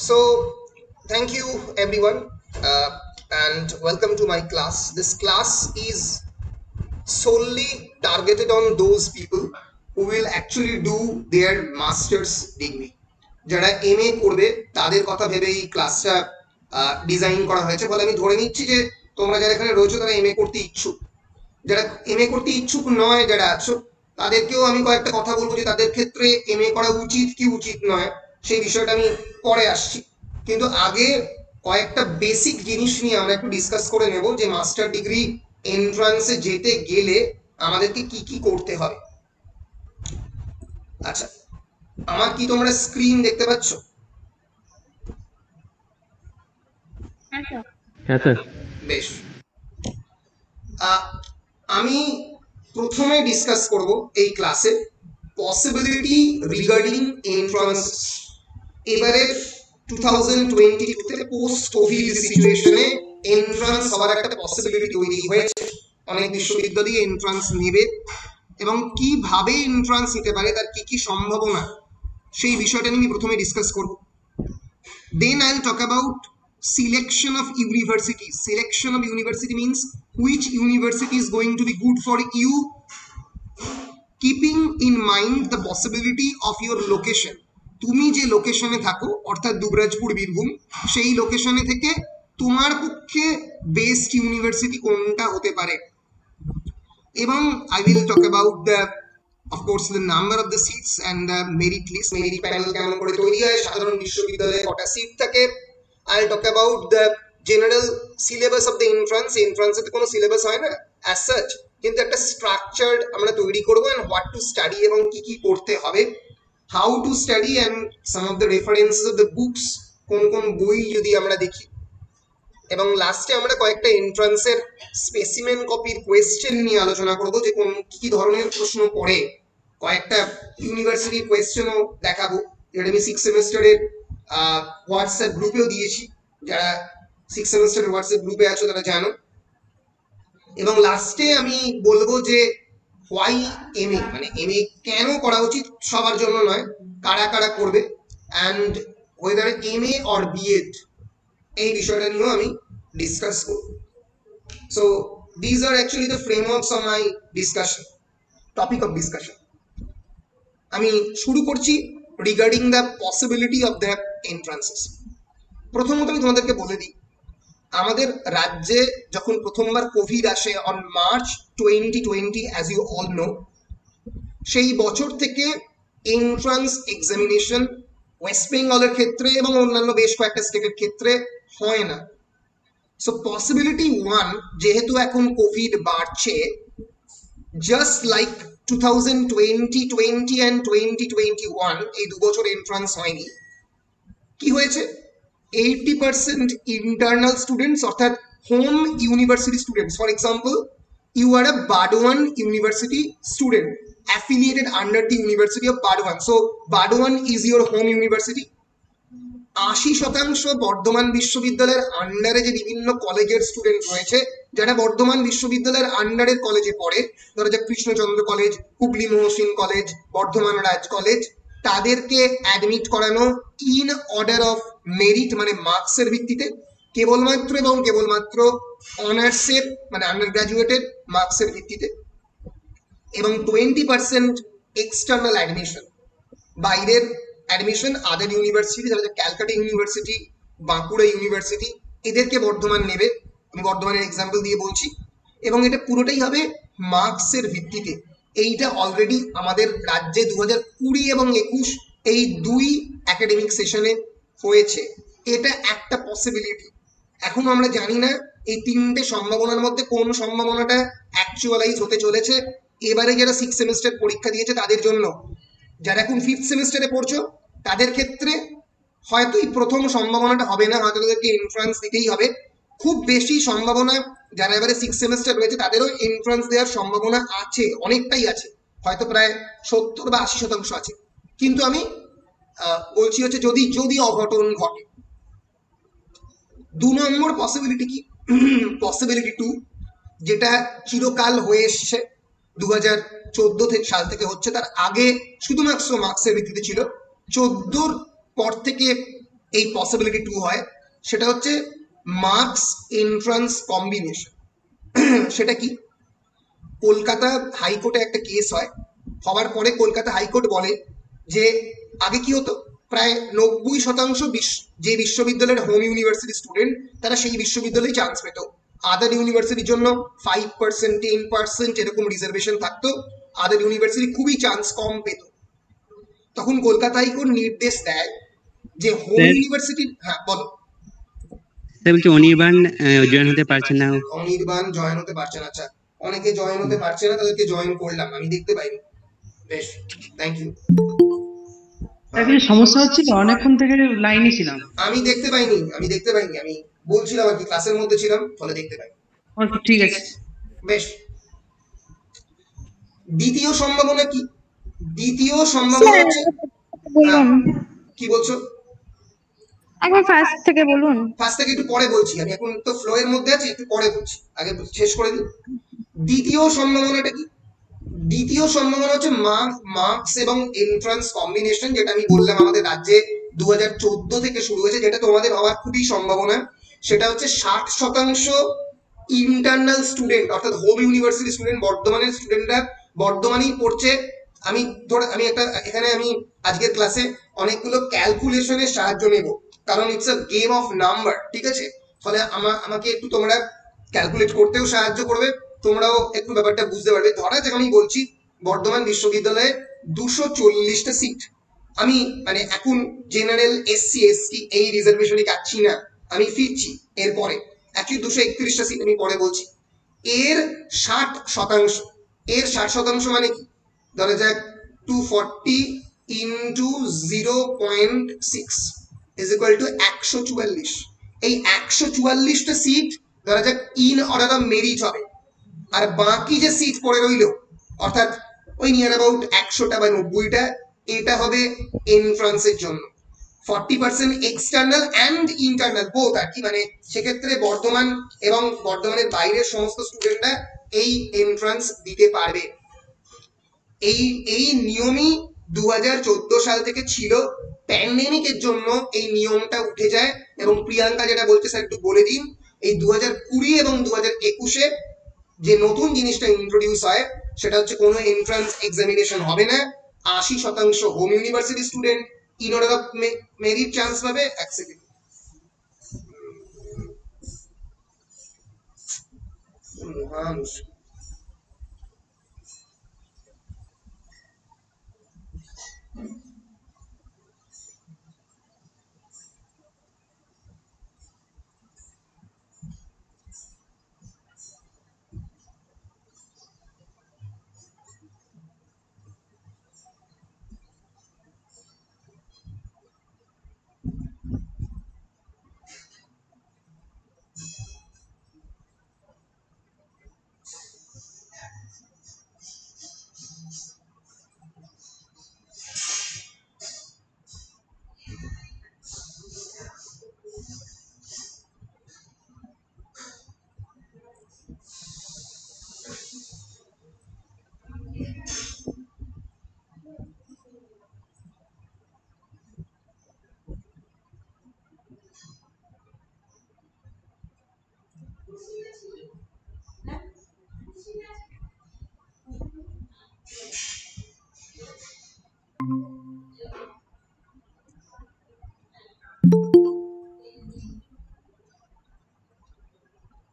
So, thank you everyone, and welcome to my class. This class is solely targeted on those people who will actually do their master's degree. যারা MA করবে তাদের কথা ভেবে এই ক্লাসটা design করা হয়েছে। বলে আমি ধরে নিচ্ছি যে তোমরা যারা এখানে রয়েছো তারা এমএ করতে ইচ্ছুক। যারা এমএ করতে ইচ্ছুক নয় যারা আছো তাদেরকেও আমি কয়েকটা কথা বলবো যে তাদের ক্ষেত্রে এমএ করা উচিত কি উচিত নয় সেই বিষয়টা আমি পরে আসছি। কিন্তু আগে কয়েকটা বেসিক জিনিস নিয়ে আমরা একটু ডিসকাস করে নেব যে মাস্টার ডিগ্রি এন্ট্রান্সে যেতে গেলে আমাদেরকে কি কি করতে হবে। আচ্ছা, আমার কি তোমরা স্ক্রিন দেখতে পাচ্ছ? হ্যাঁ স্যার। বেশ, আমি প্রথমে ডিসকাস করব এই ক্লাসে পসিবিলিটি রিগার্ডিং এন্ট্রান্স। এবারে 2022 তে পোস্ট কোভিড সিচুয়েশনে এন্ট্রান্স হওয়ার একটা পসিবিলিটি তৈরি হয়েছে। অনেক বিশ্ববিদ্যালয় এন্ট্রান্স নেবে এবং কিভাবে এন্ট্রান্স নিতে পারে তার কি কি সম্ভাবনা সেই বিষয়টা নিয়ে আমি প্রথমে ডিসকাস করব। Then I'll talk about selection of universities. Selection of university means which university is going to be good for you, keeping in mind the possibility of your location. তুমি যে লোকেশনে থাকো অর্থাৎ দুবরাজপুর বীরভূম, সেই লোকেশনে থেকে তোমার পক্ষে বেস্ট ইউনিভার্সিটি কোনটা হতে পারে। এবং I will talk about the of course the number of the seats and the merit list, merit panel কেমন করে তৈরি হয়, সাধারণ বিশ্ববিদ্যালয়ে কটা সিট থাকে। I'll talk about the general syllabus of the entrance. Entrance এতে কোনো সিলেবাস হয় না as such, কিন্তু একটা স্ট্রাকচার্ড আমরা তৈরি করব and what to study এবং কি কি পড়তে হবে, how to study and some of the references of the books, কোন কোন বই যদি আমরা দেখি। এবং লাস্টে আমরা কয়েকটা এন্ট্রান্সের স্পেসিমেন কপির কোয়েশ্চেন নিয়ে আলোচনা করব যে কোন কি ধরনের প্রশ্ন পড়ে। কয়েকটা ইউনিভার্সিটির কোয়েশ্চেনও দেখাবো, যেটা আমি 6 সেমিস্টারের হোয়াটসঅ্যাপ গ্রুপেও দিয়েছি। যারা 6 সেমিস্টারের হোয়াটসঅ্যাপ গ্রুপে আছো তারা জানো। এবং লাস্টে আমি বলবো যে হোয়াই এমএ, মানে এমএ কেন করা উচিত, সবার জন্য নয়, কারা কারা করবে, and whether MA or BEd এই বিষয়টা নিয়েও আমি ডিসকাস করব। So this are actually the frameworks of my discussion, topic of discussion. আমি শুরু করছি regarding the possibility of the entrances. প্রথমত আমি তোমাদেরকে বলে দিই, আমাদের রাজ্যে যখন প্রথমবার কোভিড আসে on March 2020 as you all know, সেই বছর থেকে এন্ট্রান্স এক্সামিনেশন ওয়েস্ট বেঙ্গলের ক্ষেত্রে এবং অন্যান্য বেশ কয়েকটা স্টেটের ক্ষেত্রে হয় না। সো পসিবিলিটি ওয়ান, যেহেতু এখন কোভিড বাড়ছে, জাস্ট লাইক 2020 and 2021 এই দু বছর এন্ট্রান্স হয়নি, কি হয়েছে 80% ইন্টারনাল স্টুডেন্টস অর্থাৎ home university students, for example you are a Burdwan university student affiliated under the University of Burdwan. So Burdwan is your home university. 80% Bardhaman বিশ্ববিদ্যালয়ের আন্ডারে যে বিভিন্ন কলেজের স্টুডেন্ট রয়েছে, যারা বর্ধমান বিশ্ববিদ্যালয়ের আন্ডারের কলেজে পড়ে, ধরো যে কৃষ্ণচন্দ্র কলেজ, হুগলি মহসিন কলেজ, বর্ধমান রাজ কলেজ, তাদেরকে অ্যাডমিট করানো ইন অর্ডার অফ মেরিট, মানে মার্কসের ভিত্তিতে, কেবলমাত্র এবং কেবলমাত্র অনার্সের মানে আন্ডার গ্রাজুয়েটের মার্কসের ভিত্তিতে। এবং 20% এক্সটার্নাল অ্যাডমিশন, বাইরের অ্যাডমিশন আদার ইউনিভার্সিটি, যারা ক্যালকাটা ইউনিভার্সিটি, বাঁকুড়া ইউনিভার্সিটি, এদেরকে বর্ধমান নেবে। আমি বর্ধমানের এক্সাম্পল দিয়ে বলছি। এবং এটা পুরোটাই হবে মার্কসের ভিত্তিতে। এইটা অলরেডি আমাদের রাজ্যে 2020 এবং 21 এই দুই একাডেমিক সেশনে হয়েছে। এটা একটা পসিবিলিটি। এখনো আমরা জানি না এই তিনটে সম্ভাবনার মধ্যে কোন সম্ভাবনাটা অ্যাকচুয়ালাইজ হতে চলেছে। এবারে যারা 6 সেমিস্টার পরীক্ষা দিয়েছে তাদের জন্য, যারা এখন 5th সেমিস্টারে পড়ছো তাদের ক্ষেত্রে হয়তো এই প্রথম সম্ভাবনাটা হবে না, হয়তো তাদেরকে এন্ট্রান্স দিতেই হবে। খুব বেশি সম্ভাবনা যারা এবারে 6 সেমিস্টার রয়েছে তাদেরও এন্ট্রান্স দেওয়ার সম্ভাবনা আছে, অনেকটাই আছে, হয়তো প্রায় 70 বা 80% আছে। কিন্তু আমি বলছি হচ্ছে যদি যদি অঘটন ঘটে। 2 নম্বর পসিবিলিটি কি, পসিবিলিটি 2, যেটা চিরকাল হয়ে এসছে, 2014 সাল থেকে হচ্ছে, তার আগে শুধুমাত্র মার্কসের ভিত্তিতে ছিল। 14 পর থেকে এই পসিবিলিটি 2 হয়, সেটা হচ্ছে মার্কস এন্ট্রান্স কম্বিনেশন। সেটা কি, কলকাতা হাইকোর্টে একটা কেস হয়, হওয়ার পরে কলকাতা হাইকোর্ট বলে যে আগে কি হতো, প্রায় 90% যে বিশ্ববিদ্যালয়ের হোম ইউনিভার্সিটি স্টুডেন্ট তারা সেই বিশ্ববিদ্যালয়ে চান্স পেত, আদার ইউনিভার্সিটির জন্য 5% 10% এরকম রিজার্ভেশন থাকতো, আদার ইউনিভার্সিটি খুবই চান্স কম পেত। তখন কলকাতা হাইকোর্ট নির্দেশ দেয় যে হোম ইউনিভার্সিটি, হ্যাঁ বলো। বলছি অনির্বাণ জয়েন হতে পারছে না। অনির্বাণ জয়েন হতে পারছে না, আচ্ছা অনেকে জয়েন হতে পারছে না, তাদেরকে জয়েন করলাম, আমি দেখতে পাইনি। বেশ, থ্যাংক ইউ। একটু সমস্যা হচ্ছিল, অনেকক্ষণ থেকে লাইনে ছিলাম। আমি দেখতে পাইনি, আমি বলছিলাম আর কি, ক্লাসের মধ্যে ছিলাম, ফলে দেখতে পাইনি। ঠিক আছে, বেশ, দ্বিতীয় সম্ভাবনা কি? দ্বিতীয় সম্ভাবনা হচ্ছে, কি বলছো? একবার ফার্স্ট থেকে বলুন। ফার্স্ট থেকে একটু পরে বলছি, আমি এখন তো ফ্লো এর মধ্যে আছি, একটু পরে বলছি, আগে শেষ করে দিই। দ্বিতীয় সম্ভাবনাটা কি? দ্বিতীয় সম্ভাবনা হচ্ছে মার্কস এবং এন্ট্রান্স কম্বিনেশন, যেটা আমি বললাম আমাদের রাজ্যে 2014 থেকে শুরু হয়েছে, যেটা তোমাদের হওয়ার খুবই সম্ভাবনা। সেটা হচ্ছে 60% ইন্টারনাল স্টুডেন্ট, অর্থাৎ হোম ইউনিভার্সিটি স্টুডেন্ট, বর্ধমানের স্টুডেন্টরা বর্ধমানেই পড়ছে। আমি একটা এখানে আমি আজকের ক্লাসে অনেকগুলো ক্যালকুলেশনের সাহায্য নেব, কারণ it's a game of number, ঠিক আছে? ফলে আমাকে একটু তোমরা ক্যালকুলেট করতেও সাহায্য করবে, তোমরাও একটু ব্যাপারটা বুঝতে পারবে। ধরা যাক আমি বলছি বর্ধমান বিশ্ববিদ্যালয়ে 240টা সিট, আমি মানে এখন জেনারেল এসসি এসটি এই রিজার্ভেশনে যাচ্ছি না, আমি ফিরছি এরপরে, একই 231টা সিট আমি পরে বলছি। এর 60%, এর 60% মানে কি, ধরা যাক 240 ইন্টু 0.6 ইজ ইকুয়াল টু 144। এই 144টা সিট ধরা যাক ইন অর্ডার অফ মেরিট হবে, আর বাকি যে সিট পড়ে রইল, অর্থাৎ ওই নিয়ার অ্যাবাউট 100টা বা 90টা, এটা হবে এন্ট্রান্সের জন্য। 40% এক্সটার্নাল অ্যান্ড ইন্টারনাল বোথ আর কি, মানে সেক্ষেত্রে বর্ধমান এবং বর্ধমানের বাইরের সমস্ত স্টুডেন্টরা এই এন্ট্রান্স দিতে পারবে। এই নিয়মই 2014 সাল থেকে ছিল, প্যান্ডেমিকের জন্য এই নিয়মটা উঠে যায়। এবং প্রিয়াঙ্কা যেটা বলছে স্যার একটু বলে দিন, এই 2020 এবং 2021-এ যে নতুন জিনিসটা ইন্ট্রোডিউস হয়, সেটা হচ্ছে কোনো এন্ট্রান্স এক্সামিনেশন হবে না, 80% home university student in order of merit chance পাবে। এক সেকেন্ড,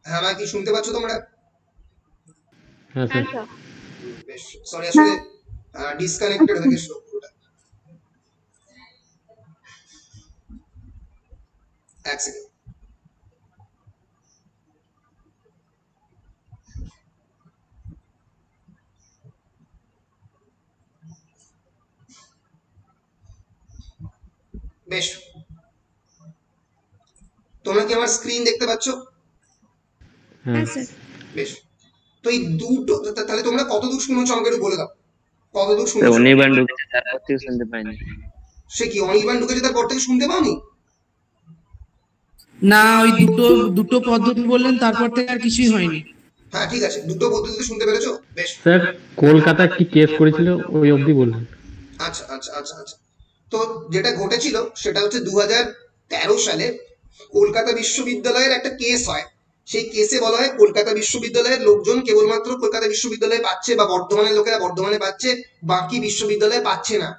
হ্যাঁ আমাকে কি শুনতে পাচ্ছ তোমরা? হ্যাঁ স্যার। বেশ, সরি আসলে ডিসকানেক্টেড হয়ে গেছিল পুরোটা। এক সেকেন্ড, বেশ তোমরা কি আমার স্ক্রিন দেখতে পাচ্ছ? হ্যাঁ বেশ, তো এই দুটো তাহলে তোমরা কতদূর শুনেছো আমাকে একটু বলে দাও, কতদূর শুনেছো? অনির্বাণ ঢুকেছে, তারপর থেকে শুনতে পাইনি। সে কি অনির্বাণ ঢুকেছে তারপর থেকে শুনতে পাওনি? না, ওই দুটো পদ্ধতি বললেন, তারপর থেকে আর কিছুই হয়নি। হ্যাঁ ঠিক আছে, দুটো পদ্ধতিতে শুনতে পেরেছো? বেশ স্যার কলকাতা কি কেস করেছিল ওই অবধি বললেন। আচ্ছা আচ্ছা আচ্ছা আচ্ছা, তো যেটা ঘটেছিল সেটা হচ্ছে সালে কলকাতা বিশ্ববিদ্যালয়ের একটা কেস হয়। সেই কেসে বলা হয় কলকাতা বিশ্ববিদ্যালয়ের লোকজন কেবলমাত্র কলকাতা বিশ্ববিদ্যালয়ে পাচ্ছে, বা বর্ধমানের লোকেরা বর্ধমানে পাচ্ছে, বাকি বিশ্ববিদ্যালয়ে পাচ্ছে না।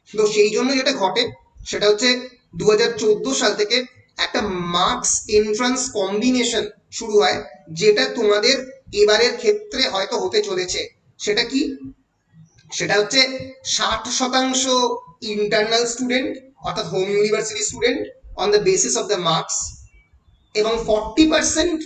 তো সেই জন্য যেটা ঘটে সেটা হচ্ছে 2014 সাল থেকে একটা মার্কস এন্ট্রান্স কম্বিনেশন শুরু হয়, যেটা তোমাদের এবারের ক্ষেত্রে হয়তো হতে চলেছে। সেটা কি? সেটা হচ্ছে 60% ইন্টারনাল স্টুডেন্ট অর্থাৎ home university student on the basis of the marks, এবং 40%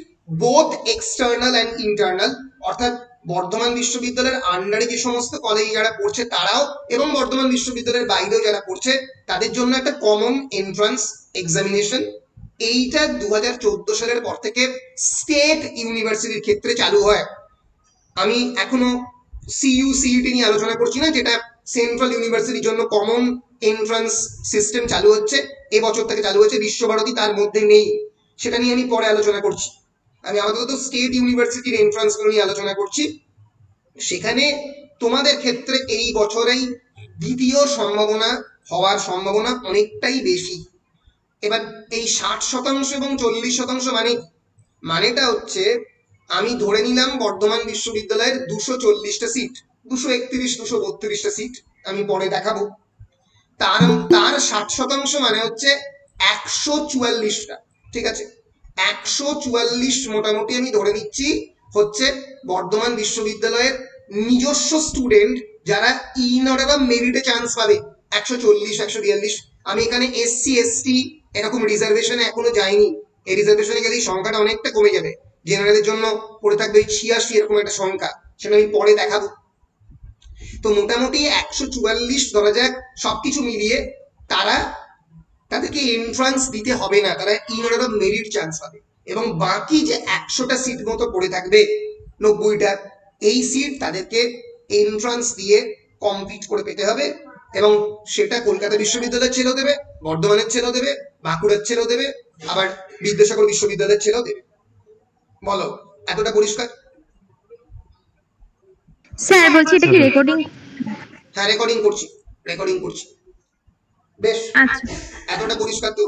বোথ এক্সটার্নাল অ্যান্ড ইন্টারনাল, অর্থাৎ বর্ধমান বিশ্ববিদ্যালয়ের আন্ডারে যে সমস্ত কলেজ যারা পড়ছে তারাও, এবং বর্ধমান বিশ্ববিদ্যালয়ের বাইরেও যারা পড়ছে তাদের জন্য একটা কমন এন্ট্রান্স এক্সামিনেশন। এইটা 2014 সালের পর থেকে স্টেট ইউনিভার্সিটির ক্ষেত্রে চালু হয়। আমি এখনো সিইউ সিইটি নিয়ে আলোচনা করছি না, যেটা সেন্ট্রাল ইউনিভার্সিটির জন্য কমন এন্ট্রান্স সিস্টেম চালু হচ্ছে, এবছর থেকে চালু হয়েছে, বিশ্বভারতী তার মধ্যে নেই, সেটা নিয়ে আমি পরে আলোচনা করছি। আমি আপাতত স্টেট ইউনিভার্সিটির এন্ট্রান্স গুলো নিয়ে আলোচনা করছি। সেখানে তোমাদের ক্ষেত্রে এই বছরেই দ্বিতীয় সম্ভাবনা হওয়ার সম্ভাবনা অনেকটাই বেশি। এবার এই 60% এবং 40% মানেটা হচ্ছে, আমি ধরে নিলাম বর্ধমান বিশ্ববিদ্যালয়ের 240টা সিট, 231 232টা সিট আমি পরে দেখাবো, তার তার 60% মানে হচ্ছে 144টা। ঠিক আছে, 144 মোটামুটি আমি ধরে নিচ্ছি হচ্ছে বর্ধমান বিশ্ববিদ্যালয়ের নিজস্ব স্টুডেন্ট যারা ইন অর্ডার অফ মেরিটে চান্স পাবে। 140 142। আমি এখানে এসসি এসটি এরকম রিজার্ভেশনে এখনো যাইনি, এই রিজার্ভেশনে গেলে সংখ্যাটা অনেকটা কমে যাবে, জেনারেলের জন্য পড়ে থাকবে 86 এরকম একটা সংখ্যা, সেটা আমি পরে দেখাবো। তো মোটামুটি 144 ধরা যাক, সবকিছু মিলিয়ে তারা, তাদেরকে এন্ট্রান্স দিতে হবে না, তারা in order of merit chance পাবে, এবং বাকি যে 100টা সিট মতো পড়ে থাকবে, 90টা, এই সিট তাদেরকে এন্ট্রান্স দিয়ে কমপ্লিট করে পেতে হবে, এবং সেটা কলকাতা বিশ্ববিদ্যালয়ের ছেলেও দেবে, বর্ধমানের ছেলেও দেবে, বাঁকুড়ার ছেলেও দেবে, আবার বিদ্যাসাগর বিশ্ববিদ্যালয়ের ছেলেও দেবে। বলো, এতটা পরিষ্কার? স্যার বলছি এটা কি রেকর্ডিং? হ্যাঁ, রেকর্ডিং করছি, রেকর্ডিং করছি। বেশ, আচ্ছা এতটা পরিষ্কার তো?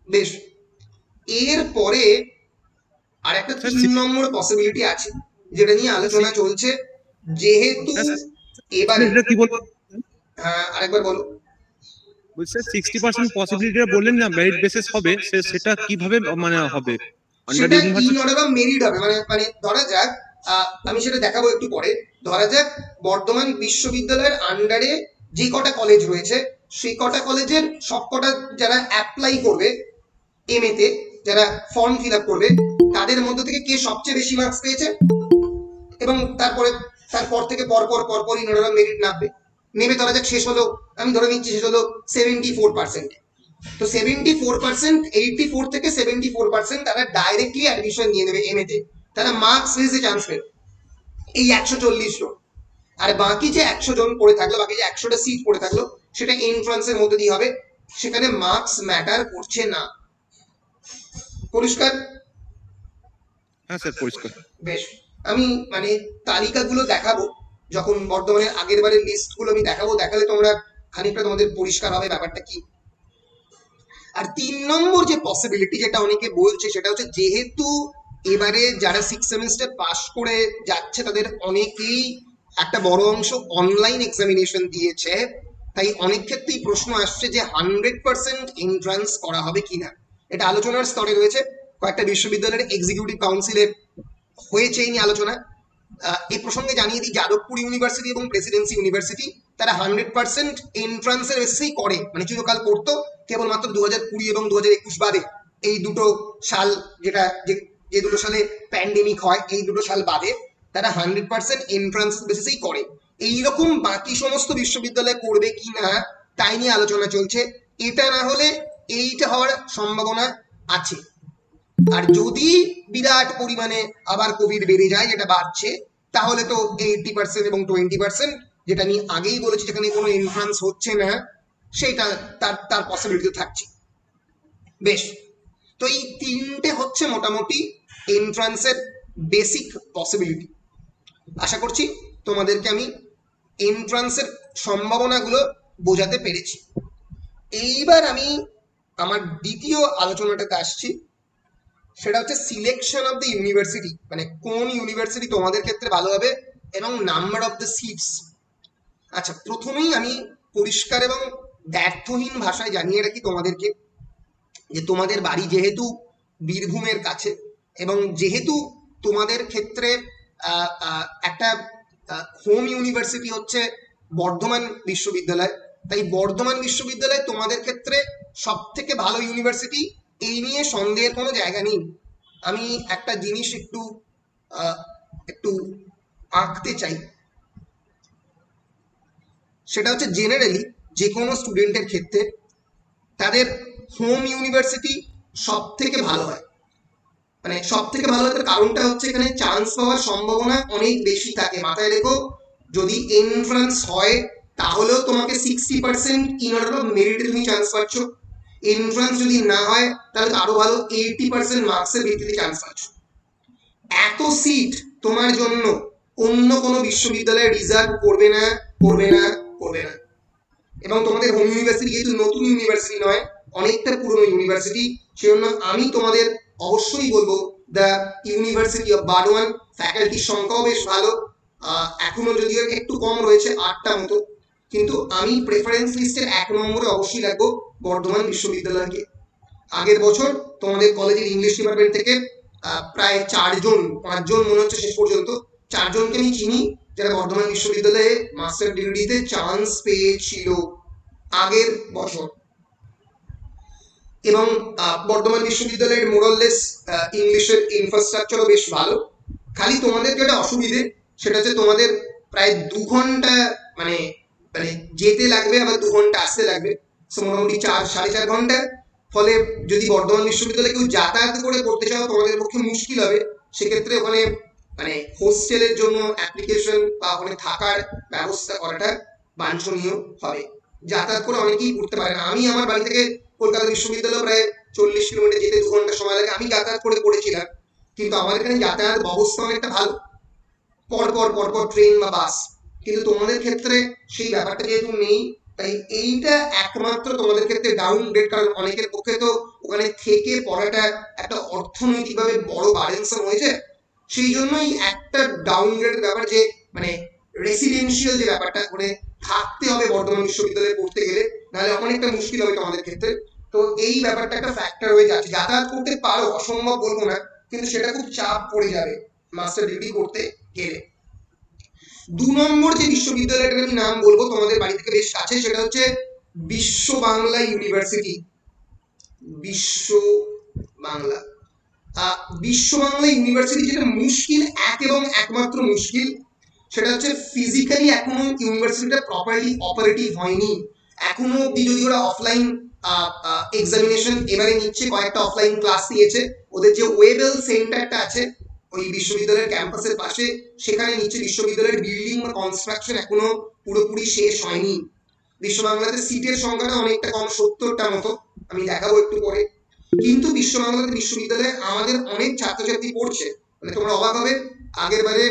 বেশ, এর পরে আর একটা 3 নম্বর পসিবিলিটি আছে, যেটা নিয়ে আলোচনা চলছে। যেহেতু এবারে এটা কি বল আরেকবার বলো। বলছে 60% পসিবিলিটি বললেন না, মেরিট বেসিস হবে, সেটা কিভাবে মানে হবে? সেটা ইন অর্ডার অফ মেরিট হবে, মানে ধরা যাক, আমি সেটা দেখাবো একটু পরে। ধরা যাক বর্ধমান বিশ্ববিদ্যালয়ের আন্ডারে যে কটা কলেজ রয়েছে, সেই কটা কলেজের সব কটা যারা অ্যাপ্লাই করবে এমএ তে, যারা ফর্ম ফিল আপ করবে, তাদের মধ্যে থেকে কে সবচেয়ে বেশি মার্কস পেয়েছে, এবং তারপর থেকে পরপর ইন অর্ডার অফ মেরিট নামবে। নেমে ধরা যাক শেষ হলো, আমি ধরে নিচ্ছি শেষ হলো 74%। তো 74%, 84 থেকে 74% তারা ডাইরেক্টলি অ্যাডমিশন নিয়ে নেবে এমএ তে, তারা মার্কস বেসে চান্স পেল, এই 140 জন। আর বাকি যে 100 জন পড়ে থাকলো, বাকি যে 100টা সিট পড়ে থাকলো, সেটা এন্ট্রান্সের মধ্যে দিয়ে হবে, সেখানে মার্কস ম্যাটার করছে না। পরিষ্কার? হ্যাঁ স্যার, পরিষ্কার। বেশ, আমি তালিকাগুলো দেখাবো যখন বর্তমানের আগের বারের লিস্ট গুলো আমি দেখাবো, দেখালে তোমরা খানিকটা তোমাদের পরিষ্কার হবে ব্যাপারটা কি। আর 3 নম্বর যে পসিবিলিটি, যেটা অনেকে বলছে, সেটা হচ্ছে যেহেতু এবারে যারা 6 সেমিস্টার পাস করে যাচ্ছে তাদের অনেকেই একটা বড় অংশ অনলাইন এক্সামিনেশন দিয়েছে, তাই অনেক ক্ষেত্রেই প্রশ্ন আসছে যে 100% এন্ট্রান্স করা হবে কিনা। এটা আলোচনার স্তরে রয়েছে, কয়েকটা বিশ্ববিদ্যালয়ের এক্সিকিউটিভ কাউন্সিলে হয়েছে এই নিয়ে আলোচনা। এই প্রসঙ্গে জানিয়ে দিই, যাদবপুর ইউনিভার্সিটি এবং প্রেসিডেন্সি ইউনিভার্সিটি তারা 100% এন্ট্রান্সের বেসিসেই করে, মানে চিরকাল করতো, কেবলমাত্র 2020 এবং 2021 বাদে, এই দুটো সাল, যেটা যে দুটো সালে প্যান্ডেমিক হয়, এই দুটো সাল বাদে তারা 100% এন্ট্রান্স বেসিসেই করে। এইরকম বাকি সমস্ত বিশ্ববিদ্যালয় করবে কিনা তাই নিয়ে আলোচনা চলছে। এটা না হলে এইটা হওয়ার সম্ভাবনা আছে। আর যদি বিরাট পরিমাণে আবার কোভিড বেড়ে যায়, যেটা বাড়ছে, তাহলে তো 80% এবং 20%, যেটা আমি আগেই বলেছি, যেখানে কোনো এন্ট্রান্স হচ্ছে না, সেটা তার পসিবিলিটি থাকছে। বেশ, তো এই 3টে হচ্ছে মোটামুটি এন্ট্রান্সের বেসিক পসিবিলিটি। আশা করছি তোমাদেরকে আমি এন্ট্রান্সের সম্ভাবনাগুলো বোঝাতে পেরেছি। এইবার আমি আমার দ্বিতীয় আলোচনাটাতে আসছি, সেটা হচ্ছে সিলেকশন অফ দ্য ইউনিভার্সিটি, মানে কোন ইউনিভার্সিটি তোমাদের ক্ষেত্রে ভালো হবে এবং নাম্বার অফ দ্য সিটস। আচ্ছা, প্রথমেই আমি পরিষ্কার এবং ব্যর্থহীন ভাষায় জানিয়ে রাখি তোমাদেরকে যে তোমাদের বাড়ি যেহেতু বীরভূমের কাছে এবং যেহেতু তোমাদের ক্ষেত্রে একটা হোম ইউনিভার্সিটি হচ্ছে বর্ধমান বিশ্ববিদ্যালয়, তাই বর্ধমান বিশ্ববিদ্যালয় তোমাদের ক্ষেত্রে সব থেকে ভালো ইউনিভার্সিটি, এই নিয়ে সন্দেহের কোনো জায়গা নেই। আমি একটা জিনিস একটু আঁকতে চাই, সেটা হচ্ছে জেনারেলি যে কোনো স্টুডেন্টের ক্ষেত্রে তাদের হোম ইউনিভার্সিটি সব থেকে ভালো হয়। মানে সব থেকে ভালো হয়, তার কারণটা হচ্ছে এখানে চান্স পাওয়ার সম্ভাবনা অনেক বেশি থাকে। মাথায় রেখো, যদি এন্ট্রান্স হয় তাহলেও তোমাকে 60% ইন অর্ডার অফ মেরিটে তুমি চান্স পাচ্ছ। এন্ট্রান্স যদি না হয় তাহলে তো আরো ভালো, 80% মার্কসের ভিত্তিতে চান্স পাচ্ছ। এত সিট তোমার জন্য অন্য কোনো বিশ্ববিদ্যালয়ে রিজার্ভ করবে না, করবে না, করবে না। এবং তোমাদের হোম ইউনিভার্সিটি যেহেতু নতুন ইউনিভার্সিটি নয়, অনেকটা পুরনো ইউনিভার্সিটি, সেজন্য আমি তোমাদের অবশ্যই বলবো দ্য ইউনিভার্সিটি অফ বার্ডওয়ান। ফ্যাকাল্টির সংখ্যাও বেশ ভালো, এখনো যদিও একটু কম রয়েছে, 8টা মতো, কিন্তু আমি প্রেফারেন্স লিস্টের 1 নম্বরে অবশ্যই রাখবো বর্ধমান বিশ্ববিদ্যালয়কে। আগের বছর তোমাদের কলেজের ইংলিশ ডিপার্টমেন্ট থেকে প্রায় 5জন মনে হচ্ছে শেষ পর্যন্ত 4জনকে আমি চিনি যারা বর্ধমান বিশ্ববিদ্যালয়ে মাস্টার ডিগ্রিতে চান্স পেয়েছিল আগের বছর। এবং বর্ধমান বিশ্ববিদ্যালয়ের মোরাললেস ইংলিশের ইনফ্রাস্ট্রাকচারও বেশ ভালো। খালি তোমাদের যেটা অসুবিধে সেটা হচ্ছে তোমাদের প্রায় 2 ঘন্টা মানে মানে যেতে লাগবে, আবার 2 ঘন্টা আসতে লাগবে, মোটামুটি 4-4.5 ঘন্টা। ফলে যদি বর্ধমান বিশ্ববিদ্যালয়ে কেউ যাতায়াত করে পড়তে চাও তোমাদের পক্ষে মুশকিল হবে। সেক্ষেত্রে ওখানে মানে হোস্টেলের জন্য অ্যাপ্লিকেশন বা ওখানে থাকার ব্যবস্থা করাটা বাঞ্ছনীয় হবে। যাতায়াত করে অনেকেই পড়তে পারে না। আমি আমার বাড়ি থেকে কলকাতা বিশ্ববিদ্যালয় প্রায় 40 কিলোমিটার, যেতে 2 ঘন্টা সময় লাগে। আমি যাতায়াত করে পড়েছিলাম, কিন্তু আমার এখানে যাতায়াত ব্যবস্থা অনেকটা ভালো, পরপর ট্রেন বা বাস। কিন্তু তোমাদের ক্ষেত্রে সেই ব্যাপারটা যেহেতু নেই, তাই এইটা একমাত্র তোমাদের ক্ষেত্রে ডাউনগ্রেড। কারণ অনেকের পক্ষে তো ওখানে থেকে পড়াটা একটা অর্থনৈতিকভাবে বড় বারেন্সার হয়ে যায়। সেই জন্যই একটা ডাউনগ্রেড ব্যাপার, যে মানে রেসিডেন্সিয়াল যে ব্যাপারটা, মানে থাকতে হবে বর্ধমান বিশ্ববিদ্যালয়ে পড়তে গেলে, নাহলে অনেকটা মুশকিল হবে তোমাদের ক্ষেত্রে। তো এই ব্যাপারটা একটা ফ্যাক্টর হয়ে যাচ্ছে। যাতায়াত করতে পারো, অসম্ভব বলবো না, কিন্তু সেটা খুব চাপ পড়ে যাবে মাস্টার ডিগ্রি করতে গেলে। 2 নম্বর যে বিশ্ববিদ্যালয়টার আমি নাম বলবো তোমাদের বাড়ি থেকে বেশ কাছে, সেটা হচ্ছে বিশ্ব বাংলা ইউনিভার্সিটি। বিশ্ব বাংলা ইউনিভার্সিটি, যেটা মুশকিল, এক এবং একমাত্র মুশকিল সেটা হচ্ছে ফিজিক্যালি এখনো ইউনিভার্সিটিটা প্রপারলি অপারেটিভ হয়নি। এখনো অব্দি যদি ওরা অফলাইন এক্সামিনেশন এবারে নিচ্ছে, কয়েকটা অফলাইন ক্লাস নিয়েছে, ওদের যে ওয়েবেল সেন্টারটা আছে ওই বিশ্ববিদ্যালয়ের ক্যাম্পাসের পাশে, সেখানে নিচ্ছে। বিশ্ববিদ্যালয়ের বিল্ডিং বা কনস্ট্রাকশন এখনো পুরোপুরি শেষ হয়নি। বিশ্ব বাংলাতে সিটের সংখ্যাটা অনেকটা কম, 70টা মতো, আমি দেখাবো একটু পরে। কিন্তু বিশ্ব বাংলাতে বিশ্ববিদ্যালয়ে আমাদের অনেক ছাত্রছাত্রী পড়ছে, মানে তোমরা অবাক হবে। আগের বারে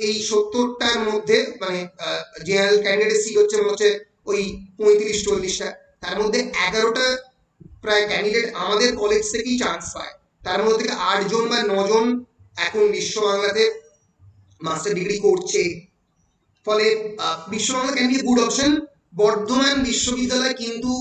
এই 70টার মধ্যে মানে জেনারেল ক্যান্ডিডেট সিট হচ্ছে মনে হচ্ছে ওই 35-40টা, তার মধ্যে 11টা প্রায় ক্যান্ডিডেট আমাদের কলেজ থেকেই চান্স পায়। তার মধ্যে থেকে 8জন বা 9জন এখন বিশ্ব বাংলাতে মাস্টার ডিগ্রি করছে। ফলে বিশ্ব Bangla can be good option. Bardhaman বিশ্ববিদ্যালয় কিন্তু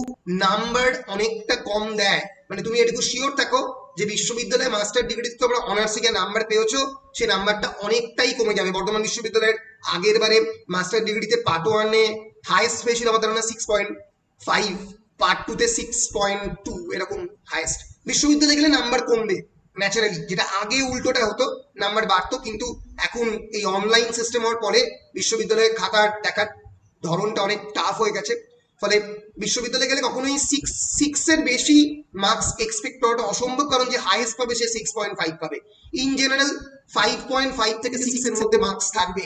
নাম্বার অনেকটা কম দেয়। মানে তুমি এটুকু শিওর থাকো যে বিশ্ববিদ্যালয়ে মাস্টার ডিগ্রিতে তোমরা অনার্স থেকে নাম্বার পেয়েছো, সেই নাম্বারটা অনেকটাই কমে যাবে। বর্ধমান বিশ্ববিদ্যালয়ের আগের বারে মাস্টার ডিগ্রিতে পার্ট 1-এ হাইয়েস্ট পেয়েছিল আমার ধারণা 6.5, পার্ট 2-তে 6.2, এরকম হাইয়েস্ট। বিশ্ববিদ্যালয়ে গেলে নাম্বার কমবে ন্যাচারালি, যেটা আগে উল্টোটা হতো, নাম্বার বাড়তো। কিন্তু এখন এই অনলাইন সিস্টেম হওয়ার পরে বিশ্ববিদ্যালয়ের খাতা দেখার ধরনটা অনেক টাফ হয়ে গেছে। ফলে বিশ্ববিদ্যালয়ে গেলে কখনোই 6 এর বেশি মার্কস এক্সপেক্ট করাটা অসম্ভব, কারণ যে হাইয়েস্ট পাবে সে 6.5 পাবে। ইন জেনারেল 5.5 থেকে 6 এর মধ্যে মার্কস থাকবে।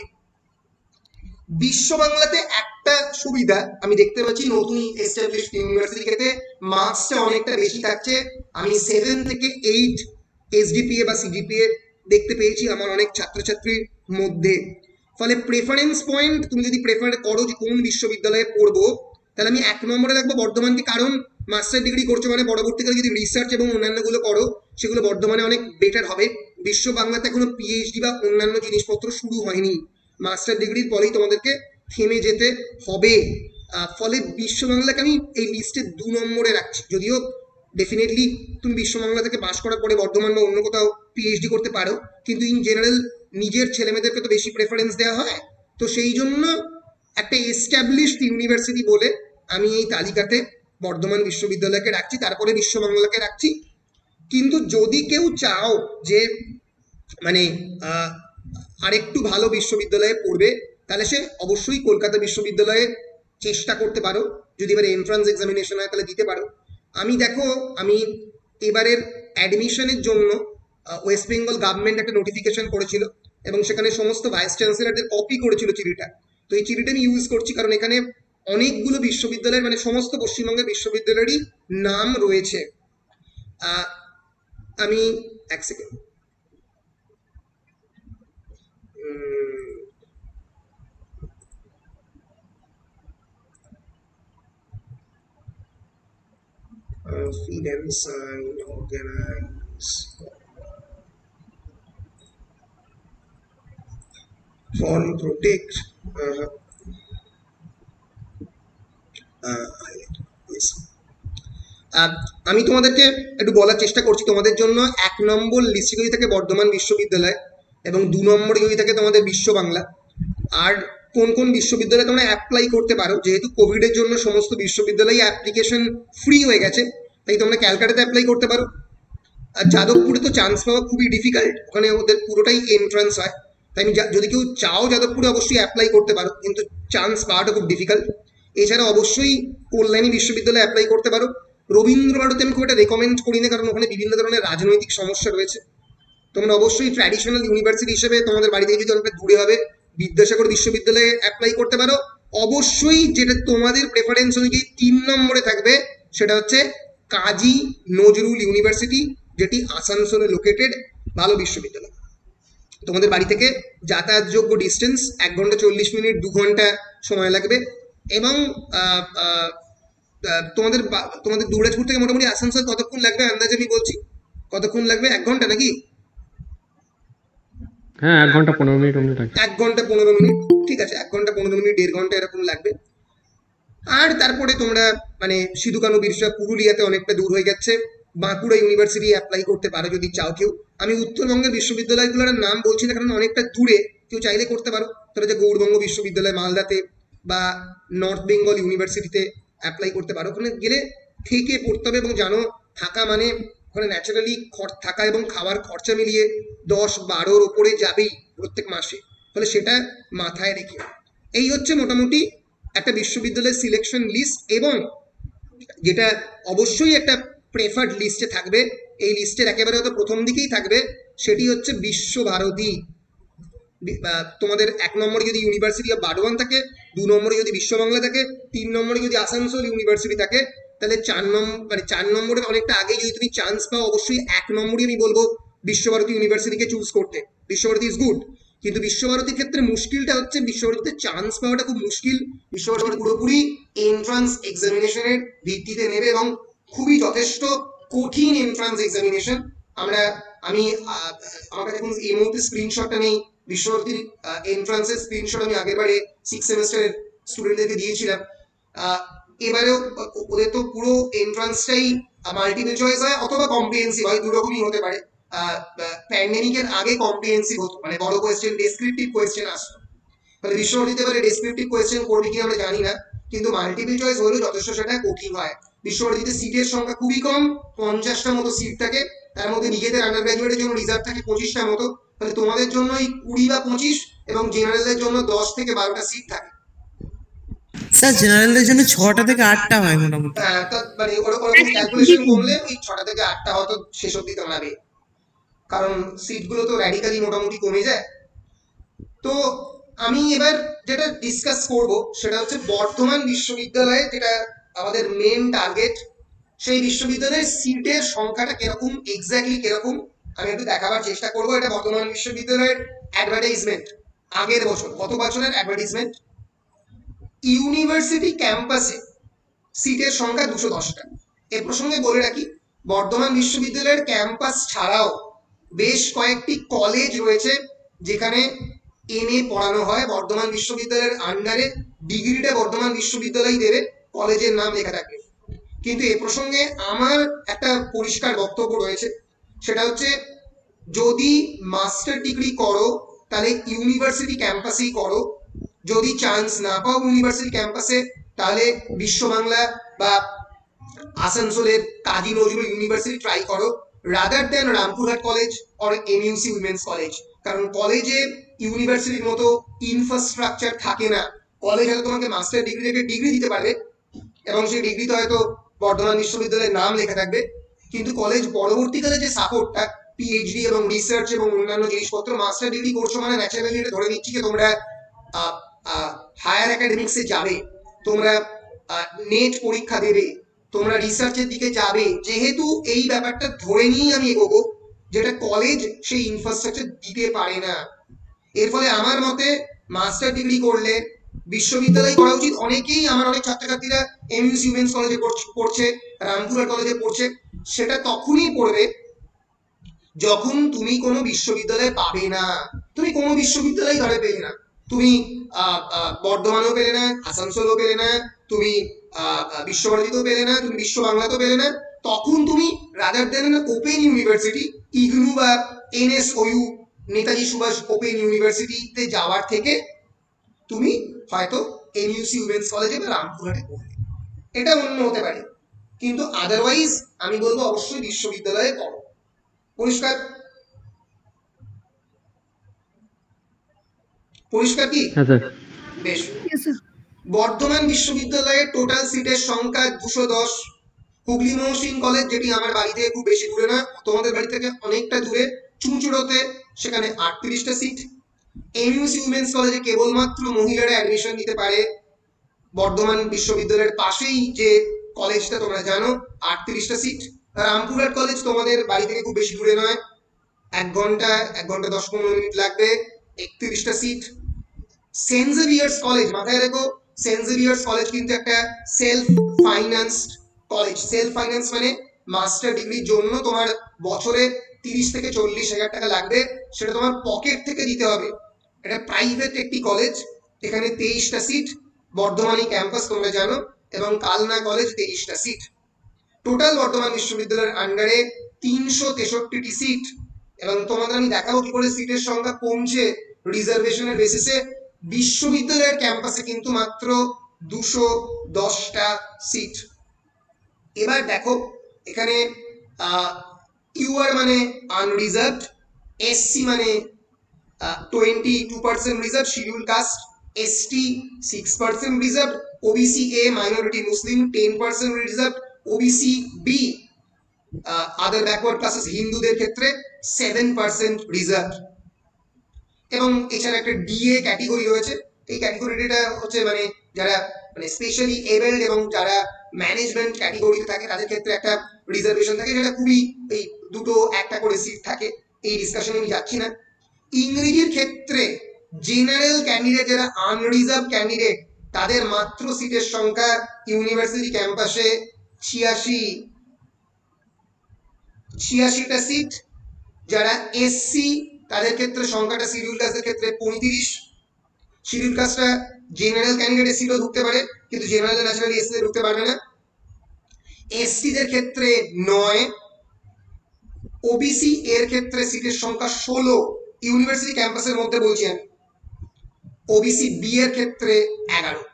বিশ্ব বাংলাতে একটা সুবিধা আমি দেখতে পাচ্ছি, নতুন এস্টাবলিশড ইউনিভার্সিটির ক্ষেত্রে মার্কসটা অনেকটা বেশি থাকছে। আমি 7 থেকে 8 এসডিপিএ বা সিজিপিএ দেখতে পেয়েছি আমার অনেক ছাত্রছাত্রীর মধ্যে। ফলে প্রেফারেন্স পয়েন্ট, তুমি যদি প্রেফার করো যে কোন বিশ্ববিদ্যালয়ে পড়বো, তাহলে আমি 1 নম্বরে রাখবো বর্ধমানকে, কারণ মাস্টার ডিগ্রি করছো মানে পরবর্তীকালে যদি রিসার্চ এবং অন্যান্যগুলো করো সেগুলো বর্ধমানে অনেক বেটার হবে। বিশ্ব বাংলাতে এখনো পিএইচডি বা অন্যান্য জিনিসপত্র শুরু হয়নি, মাস্টার ডিগ্রির পরেই তোমাদেরকে থেমে যেতে হবে। ফলে বিশ্ব বাংলাকে আমি এই লিস্টে 2 নম্বরে রাখছি, যদিও ডেফিনেটলি তুমি বিশ্ব বাংলা থেকে পাশ করার পরে বর্ধমান বা অন্য কোথাও পিএইচডি করতে পারো, কিন্তু ইন জেনারেল নিজের ছেলেমেয়েদেরকে তো বেশি প্রেফারেন্স দেওয়া হয়। তো সেই জন্য একটা এস্টাবলিশড ইউনিভার্সিটি বলে আমি এই তালিকাতে বর্ধমান বিশ্ববিদ্যালয়কে রাখছি, তারপরে বিশ্ব বাংলাকে রাখছি। কিন্তু যদি কেউ চাও যে মানে আরেকটু ভালো বিশ্ববিদ্যালয়ে পড়বে, তাহলে সে অবশ্যই কলকাতা বিশ্ববিদ্যালয়ে চেষ্টা করতে পারো। যদি এবার এন্ট্রান্স এক্সামিনেশন হয় তাহলে দিতে পারো। আমি দেখো, আমি এবারের অ্যাডমিশনের জন্য ওয়েস্ট বেঙ্গল গভর্নমেন্ট একটা নোটিফিকেশন করেছিল এবং সেখানে সমস্ত ভাইস চ্যান্সেলরদের কপি করেছিল চিঠিটা। তো এই চিঠিটা আমি ইউজ করছি কারণ এখানে অনেকগুলো বিশ্ববিদ্যালয়ের মানে সমস্ত পশ্চিমবঙ্গের বিশ্ববিদ্যালয়েরই নাম রয়েছে। আমি এক second, feed and sign, organize, form, protect, yes. আমি তোমাদেরকে একটু বলার চেষ্টা করছি, তোমাদের জন্য 1 নম্বর লিস্টে যদি থাকে বর্ধমান বিশ্ববিদ্যালয় এবং 2 নম্বরে যদি থাকে তোমাদের বিশ্ব বাংলা। আর কোন কোন বিশ্ববিদ্যালয়ে তোমরা অ্যাপ্লাই করতে পারো, যেহেতু কোভিডের জন্য সমস্ত বিশ্ববিদ্যালয়ে অ্যাপ্লিকেশন ফ্রি হয়ে গেছে, তাই তোমরা ক্যালকাটাতে অ্যাপ্লাই করতে পারো। আর যাদবপুরে তো চান্স পাওয়া খুবই ডিফিকাল্ট, ওখানে ওদের পুরোটাই এন্ট্রান্স হয়। তাই আমি যদি কেউ চাও যাদবপুরে অবশ্যই অ্যাপ্লাই করতে পারো, কিন্তু চান্স পাওয়াটা খুব ডিফিকাল্ট। এছাড়া অবশ্যই কল্যাণী বিশ্ববিদ্যালয়ে অ্যাপ্লাই করতে পারো। রবীন্দ্র ভারতী আমি খুব একটা রেকমেন্ড করি না, কারণ ওখানে বিভিন্ন ধরনের রাজনৈতিক সমস্যা রয়েছে। তোমরা অবশ্যই ট্র্যাডিশনাল ইউনিভার্সিটি হিসেবে তোমাদের বাড়ি থেকে যদি অনেকটা দূরে হবে বিদ্যাসাগর বিশ্ববিদ্যালয়ে অ্যাপ্লাই করতে পারো। অবশ্যই যেটা তোমাদের প্রেফারেন্স অনুযায়ী 3 নম্বরে থাকবে সেটা হচ্ছে কাজী নজরুল ইউনিভার্সিটি, যেটি আসানসোলে লোকেটেড, ভালো বিশ্ববিদ্যালয়। তোমাদের বাড়ি থেকে যাতায়াতযোগ্য ডিস্টেন্স 1 ঘন্টা 40 মিনিট, 2 ঘন্টা সময় লাগবে। এবং তোমাদের তোমাদের দুবরাজপুর থেকে মোটামুটি আসানসোল কতক্ষণ লাগবে আন্দাজে আমি বলছি, কতক্ষণ লাগবে? 1 ঘন্টা নাকি? হ্যাঁ 1 ঘন্টা 15 মিনিট অমনি লাগে। 1 ঘন্টা 15 মিনিট, ঠিক আছে, 1 ঘন্টা 15 মিনিট, 1.5 ঘন্টা এরকম লাগবে। আর তারপরে তোমরা মানে সিধু কানু বিরসা পুরুলিয়াতে অনেকটা দূর হয়ে যাচ্ছে, বাঁকুড়া ইউনিভার্সিটি অ্যাপ্লাই করতে পারো যদি চাও কেউ। আমি উত্তরবঙ্গের বিশ্ববিদ্যালয়গুলোর নাম বলছি না কারণ অনেকটা দূরে, কেউ চাইলে করতে পারো। তাহলে যে গৌড়বঙ্গ বিশ্ববিদ্যালয় মালদাতে বা নর্থ বেঙ্গল ইউনিভার্সিটিতে অ্যাপ্লাই করতে পারো। ওখানে গেলে থেকে পড়তে হবে এবং জানো থাকা মানে ওখানে ন্যাচারালি থাকা এবং খাওয়ার খরচা মিলিয়ে 10-12-র ওপরে যাবেই প্রত্যেক মাসে। তাহলে সেটা মাথায় রেখে এই হচ্ছে মোটামুটি একটা বিশ্ববিদ্যালয়ের সিলেকশন লিস্ট। এবং যেটা অবশ্যই একটা প্রেফার্ড লিস্টে থাকবে, এই লিস্টের একেবারে হয়তো প্রথম দিকেই থাকবে, সেটি হচ্ছে বিশ্বভারতী। তোমাদের 1 নম্বরে যদি ইউনিভার্সিটি অফ বার্ডওয়ান থাকে, 2 নম্বরে যদি বিশ্ব বাংলা থাকে, 3 নম্বরে যদি আসানসোল ইউনিভার্সিটি থাকে, তাহলে 4 নম্বরে অনেকটা আগে যদি তুমি চান্স পাও, অবশ্যই 1 নম্বরই আমি বলবো বিশ্বভারতী ইউনিভার্সিটিকে চুজ করতে। বিশ্বভারতী ইজ গুড, কিন্তু বিশ্বভারতীর ক্ষেত্রে মুশকিলটা হচ্ছে বিশ্বভারতীতে চান্স পাওয়াটা খুব মুশকিল। বিশ্বভারতী পুরোপুরি এন্ট্রান্স এক্সামিনেশনের ভিত্তিতে নেবে এবং খুবই যথেষ্ট কঠিন এন্ট্রান্স এক্সামিনেশন। আমি আমার কাছে এখন এই মুহূর্তে স্ক্রিনশটটা নেই, বিশ্বভারতীর এন্ট্রান্সের স্ক্রিনশট আমি আগেরবারে 6 সেমেস্টারের স্টুডেন্টদেরকে দিয়েছিলাম। এবারেও ওদের তো পুরো এন্ট্রান্সটাই মাল্টিপল চয়েস হয় অথবা কম্প্রিহেন্সিভ হয়, দুরকমই হতে পারে। প্যান্ডেমিকের আগে কম্প্রিহেন্সিভ হতো, মানে বড় কোয়েশ্চেন, ডেসক্রিপটিভ কোয়েশ্চেন আসতো। তাহলে বিশ্বভারতীতে এবারে ডেসক্রিপটিভ কোয়েশ্চেন করবে কি আমরা জানি না, কিন্তু মাল্টিপল চয়েস হলেও যথেষ্ট সেটা কঠিন হয়। বিশ্বভারতীতে সিটের সংখ্যা খুবই কম, 50টা মতো সিট থাকে, তার মধ্যে নিজেদের আন্ডার গ্রাজুয়েটের জন্য রিজার্ভ থাকে 25টা মতো। তাহলে তোমাদের জন্য এই 20 বা 25 এবং জেনারেলদের জন্য 10 থেকে 12টা সিট থাকে। স্যার জেনারেলদের জন্য 6টা থেকে 8টা হয় মোটামুটি। মানে ওরকম ক্যালকুলেশন করলে ওই 6টা থেকে 8টা হয়তো শেষ অব্দি দাঁড়াবে, কারণ সিটগুলো তো র্যাডিক্যালি মোটামুটি কমে যায়। তো আমি এবার যেটা ডিসকাস করব সেটা হচ্ছে বর্ধমান বিশ্ববিদ্যালয়ে, যেটা আমাদের মেন টার্গেট, সেই বিশ্ববিদ্যালয়ের সিটের সংখ্যাটা কিরকম, এক্স্যাক্টলি কিরকম আমি একটু দেখাবার চেষ্টা করব। এটা বর্ধমান বিশ্ববিদ্যালয়ের অ্যাডভার্টাইজমেন্ট, আগের বছর, গত বছরের অ্যাডভার্টাইজমেন্ট। ইউনিভার্সিটি ক্যাম্পাসে সিটের সংখ্যা 210টা। এ প্রসঙ্গে বলে রাখি, বর্ধমান বিশ্ববিদ্যালয়ের ক্যাম্পাস ছাড়াও বেশ কয়েকটি কলেজ রয়েছে যেখানে এমএ পড়ানো হয়। বর্ধমান বিশ্ববিদ্যালয়ের আন্ডারে ডিগ্রিটা বর্ধমান বিশ্ববিদ্যালয় দেবে, কলেজের নাম লেখা থাকবে। কিন্তু এ প্রসঙ্গে আমার একটা পরিষ্কার বক্তব্য রয়েছে, সেটা হচ্ছে যদি মাস্টার ডিগ্রি করো তাহলে ইউনিভার্সিটি ক্যাম্পাসেই করো, যদি চান্স না পাও ইউনিভার্সিটি ক্যাম্পাসে তাহলে বিশ্ব বাংলা বা আসানসোলের কাজী নজরুল ইউনিভার্সিটি ট্রাই করো, rather than Rampurhat college or এমইউসি women's college. কারণ কলেজে ইউনিভার্সিটির মতো ইনফ্রাস্ট্রাকচার থাকে না। কলেজ হয়তো তোমাকে মাস্টার ডিগ্রি থেকে ডিগ্রি দিতে পারবে এবং সেই ডিগ্রিতে হয়তো বর্ধমান বিশ্ববিদ্যালয়ের নাম লেখা থাকবে, কিন্তু কলেজ পরবর্তীকালে যে সাপোর্টটা পিএইচডি এবং রিসার্চ এবং অন্যান্য জিনিসপত্র, মাস্টার ডিগ্রি করছো মানে ন্যাচারালি এটা ধরে নিচ্ছি যে তোমরা হায়ার একাডেমিক্সে যাবে, তোমরা নেট পরীক্ষা দেবে, তোমরা রিসার্চের দিকে যাবে। যেহেতু এই ব্যাপারটা ধরে নিয়েই আমি এগোবো, যেটা কলেজ সেই ইনফ্রাস্ট্রাকচার দিতে পারে না। এর ফলে আমার মতে মাস্টার ডিগ্রি করলে বিশ্ববিদ্যালয় করা উচিত। অনেকেই, আমার অনেক ছাত্রছাত্রীরা এমইউসি উইমেন্স কলেজে পড়ছে, রামপুরহাট কলেজে পড়ছে, সেটা তখনই পড়বে যখন তুমি কোনো বিশ্ববিদ্যালয়ে পাবে না। তুমি কোনো বিশ্ববিদ্যালয় ধরে পেলে না, তুমি বর্ধমানেও পেলে না, আসানসোলও পেলে না, তুমি বিশ্বভারতীতেও পেলে না, তুমি বিশ্ব বাংলাতেও পেলে না, তখন তুমি rather then open university IGNOU বা এনএসওইউ নেতাজি সুভাষ ওপেন ইউনিভার্সিটিতে যাওয়ার থেকে তুমি হয়তো এমইউসি উইমেন্স কলেজে বা রামপুরহাটে পড়লে, এটা অন্য হতে পারে। কিন্তু আদারওয়াইজ আমি বলবো অবশ্যই বিশ্ববিদ্যালয়ে পড়ো। পরিষ্কার? পরিষ্কার কি? হ্যাঁ স্যার। বেশ। বর্ধমান বিশ্ববিদ্যালয়ের টোটাল সিটের সংখ্যা 210। হুগলি মহসিন কলেজ, যেটি আমার বাড়ি থেকে খুব বেশি দূরে না, তোমাদের বাড়ি থেকে অনেকটা দূরে, চুঁচুড়োতে, সেখানে 38টা সিট। এমইউসি উইমেন্স কলেজে কেবলমাত্র মহিলারা অ্যাডমিশন নিতে পারে। বর্ধমান বিশ্ববিদ্যালয়ের পাশেই যে কলেজটা তোমরা জানো, 38টা সিট। রামপুরহাট কলেজ তোমাদের বাড়ি থেকে খুব বেশি দূরে নয়, 1 ঘন্টা 10-15 মিনিট লাগবে, 31টা সিট। সেন্ট জেভিয়ার্স কলেজ, মাথায় রেখো, সেন্ট জেভিয়ার্স কলেজ কিন্তু একটা self financed college. Self finance মানে মাস্টার ডিগ্রির জন্য তোমার বছরে 30 থেকে 40 হাজার টাকা লাগবে, সেটা তোমার পকেট থেকে দিতে হবে। এটা প্রাইভেট একটি কলেজ, এখানে 23টা সিট। বর্ধমানী ক্যাম্পাস তোমরা জানো, এবং কালনা কলেজ 23টা সিট। টোটাল বর্ধমান বিশ্ববিদ্যালয়ের আন্ডারে 363টি সিট। এবং তোমাদের আমি দেখাবো কি করে সিটের সংখ্যা কমছে রিজার্ভেশনের বেসিসে। বিশ্ববিদ্যালয়ের ক্যাম্পাসে কিন্তু মাত্র 210টা সিট। এবার দেখো এখানে ইউআর মানে আনরিজার্ভড, এসসি মানে 22% reserve, schedule caste, ST 6% reserve, OBC A minority Muslim 10% reserve, OBC B other backward classes হিন্দুদের ক্ষেত্রে 7% রিজার্ভ। এবং এছাড়া একটা ডিএ ক্যাটেগরি রয়েছে। এই ক্যাটেগরিটা হচ্ছে মানে যারা মানে স্পেশালি এবেলড এবং যারা ম্যানেজমেন্ট ক্যাটেগরিতে থাকে তাদের ক্ষেত্রে একটা রিজার্ভেশন থাকে, যেটা খুবই এই দুটো একটা করে সিট থাকে। এই ডিসকাশনে আমি যাচ্ছি না। ইংরেজির ক্ষেত্রে জেনারেল ক্যান্ডিডেট যারা আনরিজার্ভ ক্যান্ডিডেট, তাদের মাত্র সিটের সংখ্যা ইউনিভার্সিটি ক্যাম্পাসে 86টা সিট। যারা এসসি তাদের ক্ষেত্রে সংখ্যাটা শিডিউল কাস্টের ক্ষেত্রে 35। শিডিউল কাস্টটা জেনারেল ক্যান্ডিডেট এসসিতেও ঢুকতে পারে, কিন্তু জেনারেল ন্যাচারালি এসসিতে ঢুকতে পারবে না। এসটিদের ক্ষেত্রে 9। ওবিসি এর ক্ষেত্রে সিটের সংখ্যা 16 ইউনিভার্সিটি ক্যাম্পাসের মধ্যে বলছি আমি। ওবিসি বি এর ক্ষেত্রে 11।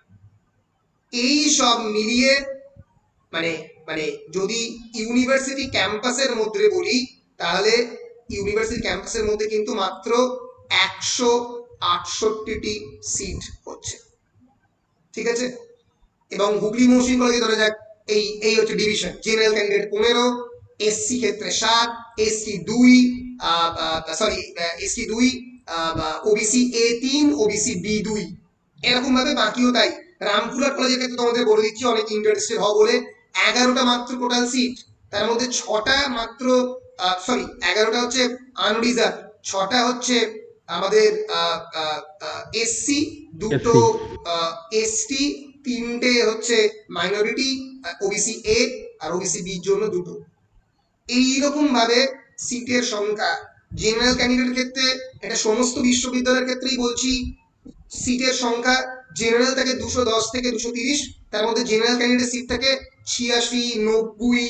এই সব মিলিয়ে মানে মানে যদি ইউনিভার্সিটি ক্যাম্পাসের মধ্যে বলি, তাহলে ইউনিভার্সিটি ক্যাম্পাসের মধ্যে কিন্তু মাত্র 168টি সিট হচ্ছে, ঠিক আছে। এবং হুগলি মহসিন কলেজে ধরে যাক এই হচ্ছে ডিভিশন, জেনারেল ক্যান্ডিডেট 15, এসসি ক্ষেত্রে 7, ST 2, OBC A 3, OBC B 2, এরকম ভাবে বাকিও তাই। রামপুরহাট কলেজের ক্ষেত্রে তোমাদের বলে দিচ্ছি, অনেক ইন্টারেস্টেড হও বলে, 11টা মাত্র টোটাল সিট, তার মধ্যে 6টা মাত্র 11টা হচ্ছে আনরিজার্ভ, 6টা হচ্ছে আমাদের এসসি, 2টো এসটি, 3টে হচ্ছে মাইনরিটি, ওবিসি এ আর ওবিসি বির জন্য দুটো। এইরকম ভাবে সিটের সংখ্যা জেনারেল ক্যান্ডিডেটের ক্ষেত্রে, এটা সমস্ত বিশ্ববিদ্যালয়ের ক্ষেত্রেই বলছি, সিটের সংখ্যা জেনারেল থাকে 210 থেকে 230, তার মধ্যে জেনারেল ক্যান্ডিডেট সিট থাকে 86, 90,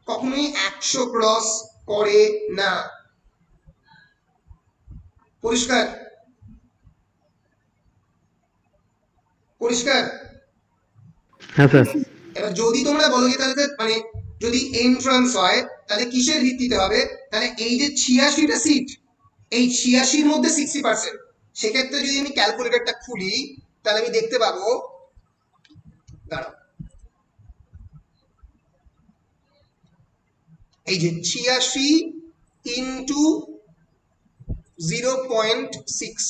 কখনোই 100 ক্রস করে না। পরিষ্কার? পরিষ্কার? হ্যাঁ স্যার। এবার যদি তোমরা বলো যে তাহলে মানে যদি এন্ট্রান্স হয় তাহলে কিসের ভিত্তিতে হবে, তাহলে এই যে 86টা সিট, এই 86-র মধ্যে 60%, সেক্ষেত্রে যদি আমি ক্যালকুলেটরটা খুলি তাহলে আমি দেখতে পাবো, দাঁড়াও, এই যে 86 ইন্টু 0.6,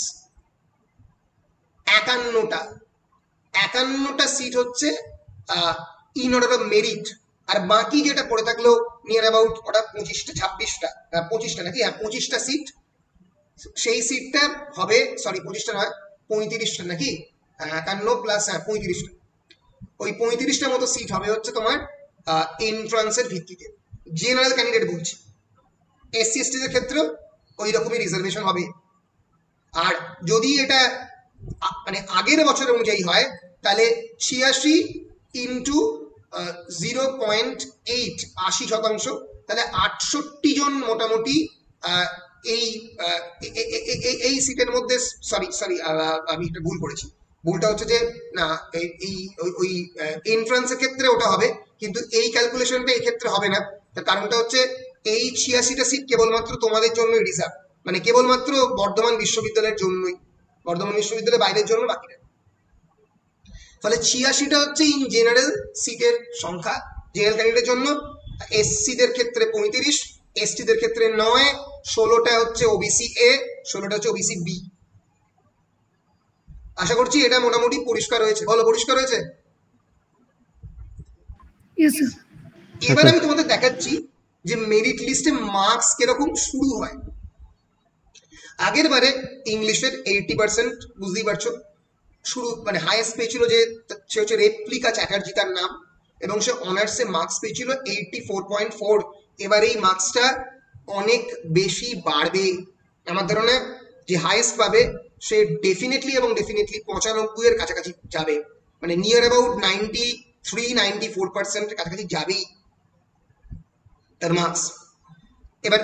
51টা সিট হচ্ছে ইন অর্ডার অফ মেরিট। আর বাকি যেটা পড়ে থাকলো নিয়ার অ্যাবাউট ওটা 25টা নাকি, হ্যাঁ 25টা সিট, সেই সিটটা হবে, সরি 25টা নয় 35টা নাকি, 51 প্লাস 35টা, ওই 35টার মতো সিট হবে হচ্ছে তোমার এন্ট্রান্সের ভিত্তিতে। জেনারেল ক্যান্ডিডেট বলছি, এসসি এসটি এর ক্ষেত্রেও ওই রকমই রিজার্ভেশন হবে। আর যদি এটা মানে আগের বছর অনুযায়ী হয় তাহলে 86 ইন্টু 0.8, 80%, তাহলে 68 জন মোটামুটি এই সিটের মধ্যে, সরি আমি একটা ভুল করেছি, ভুলটা হচ্ছে যে না ওই এন্ট্রান্সের ক্ষেত্রে ওটা হবে, কিন্তু এই ক্যালকুলেশনটা এই ক্ষেত্রে হবে না। তার কারণটা হচ্ছে এই 86টা সিট কেবলমাত্র তোমাদের জন্যই রিজার্ভ, মানে কেবলমাত্র বর্ধমান বিশ্ববিদ্যালয়ের জন্যই, বর্ধমান বিশ্ববিদ্যালয়ের বাইরের জন্য বাকি না। ফলে 86টা হচ্ছে ইন জেনারেল সিটের সংখ্যা জেনারেল ক্যান্ডিডেটের জন্য, এসসি দের ক্ষেত্রে 35, এসটি দের ক্ষেত্রে 9, 16টা হচ্ছে ওবিসি এ, 16টা হচ্ছে ওবিসি বি। আশা করছি এটা মোটামুটি পরিষ্কার হয়েছে। বলো পরিষ্কার হয়েছে? এবার আমি তোমাদের দেখাচ্ছি যে মেরিট লিস্টে মার্কস কিরকম শুরু হয়। আগের বারে ইংলিশের 80%, বুঝতেই পারছো, শুরু মানে হাইয়েস্ট পেয়েছিল যে সে হচ্ছে রেপ্লিকা চ্যাটার্জি তার নাম, এবং সে অনার্সে মার্কস পেয়েছিল 84.4। এবার এই মার্কসটা অনেক বেশি বাড়বে, আমার ধারণা যে হাইয়েস্ট পাবে সে ডেফিনেটলি 95 এর কাছাকাছি যাবে, মানে নিয়ার অ্যাবাউট 93-94% কাছাকাছি যাবেই তার মার্কস। এবার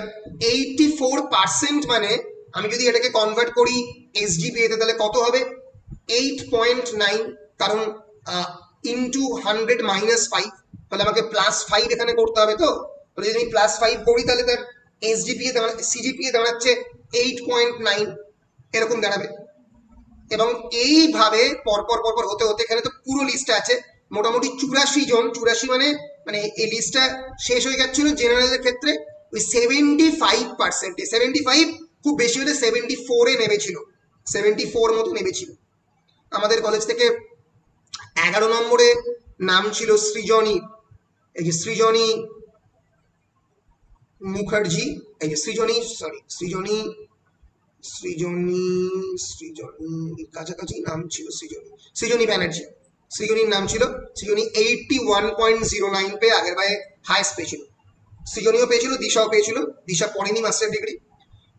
84% মানে আমি যদি এটাকে কনভার্ট করি এসজিপিএ তে তাহলে কত হবে? 8.9, কারণ ইন্টু 100 -5, তাহলে আমাকে +5 এখানে করতে হবে। তো তাহলে যদি আমি +5 করি তাহলে তার এসজিপিএ সিজিপিএ দাঁড়াচ্ছে 8.9 এরকম দাঁড়াবে। এবং এইভাবে পরপর হতে হতে এখানে তো পুরো লিস্টটা আছে মোটামুটি 84 জন, 84 মানে এই লিস্টটা শেষ হয়ে যাচ্ছিল জেনারেলের ক্ষেত্রে ওই 75%, 75 খুব বেশি হলে 74-এ নেমেছিল, 74 মতো নেমেছিল। আমাদের কলেজ থেকে 11 নম্বরে নাম ছিল সৃজনী, এই যে সৃজনী মুখার্জি, এই যে সৃজনী কাছাকাছি নাম ছিল, সৃজনী ব্যানার্জি, সৃজনীর নাম ছিল। সৃজনী 81.09 পেয়ে আগের বারে হাইয়েস্ট পেয়েছিল। সৃজনীও পেয়েছিল, দিশাও পেয়েছিল, দিশা পড়েনি মাস্টার ডিগ্রি,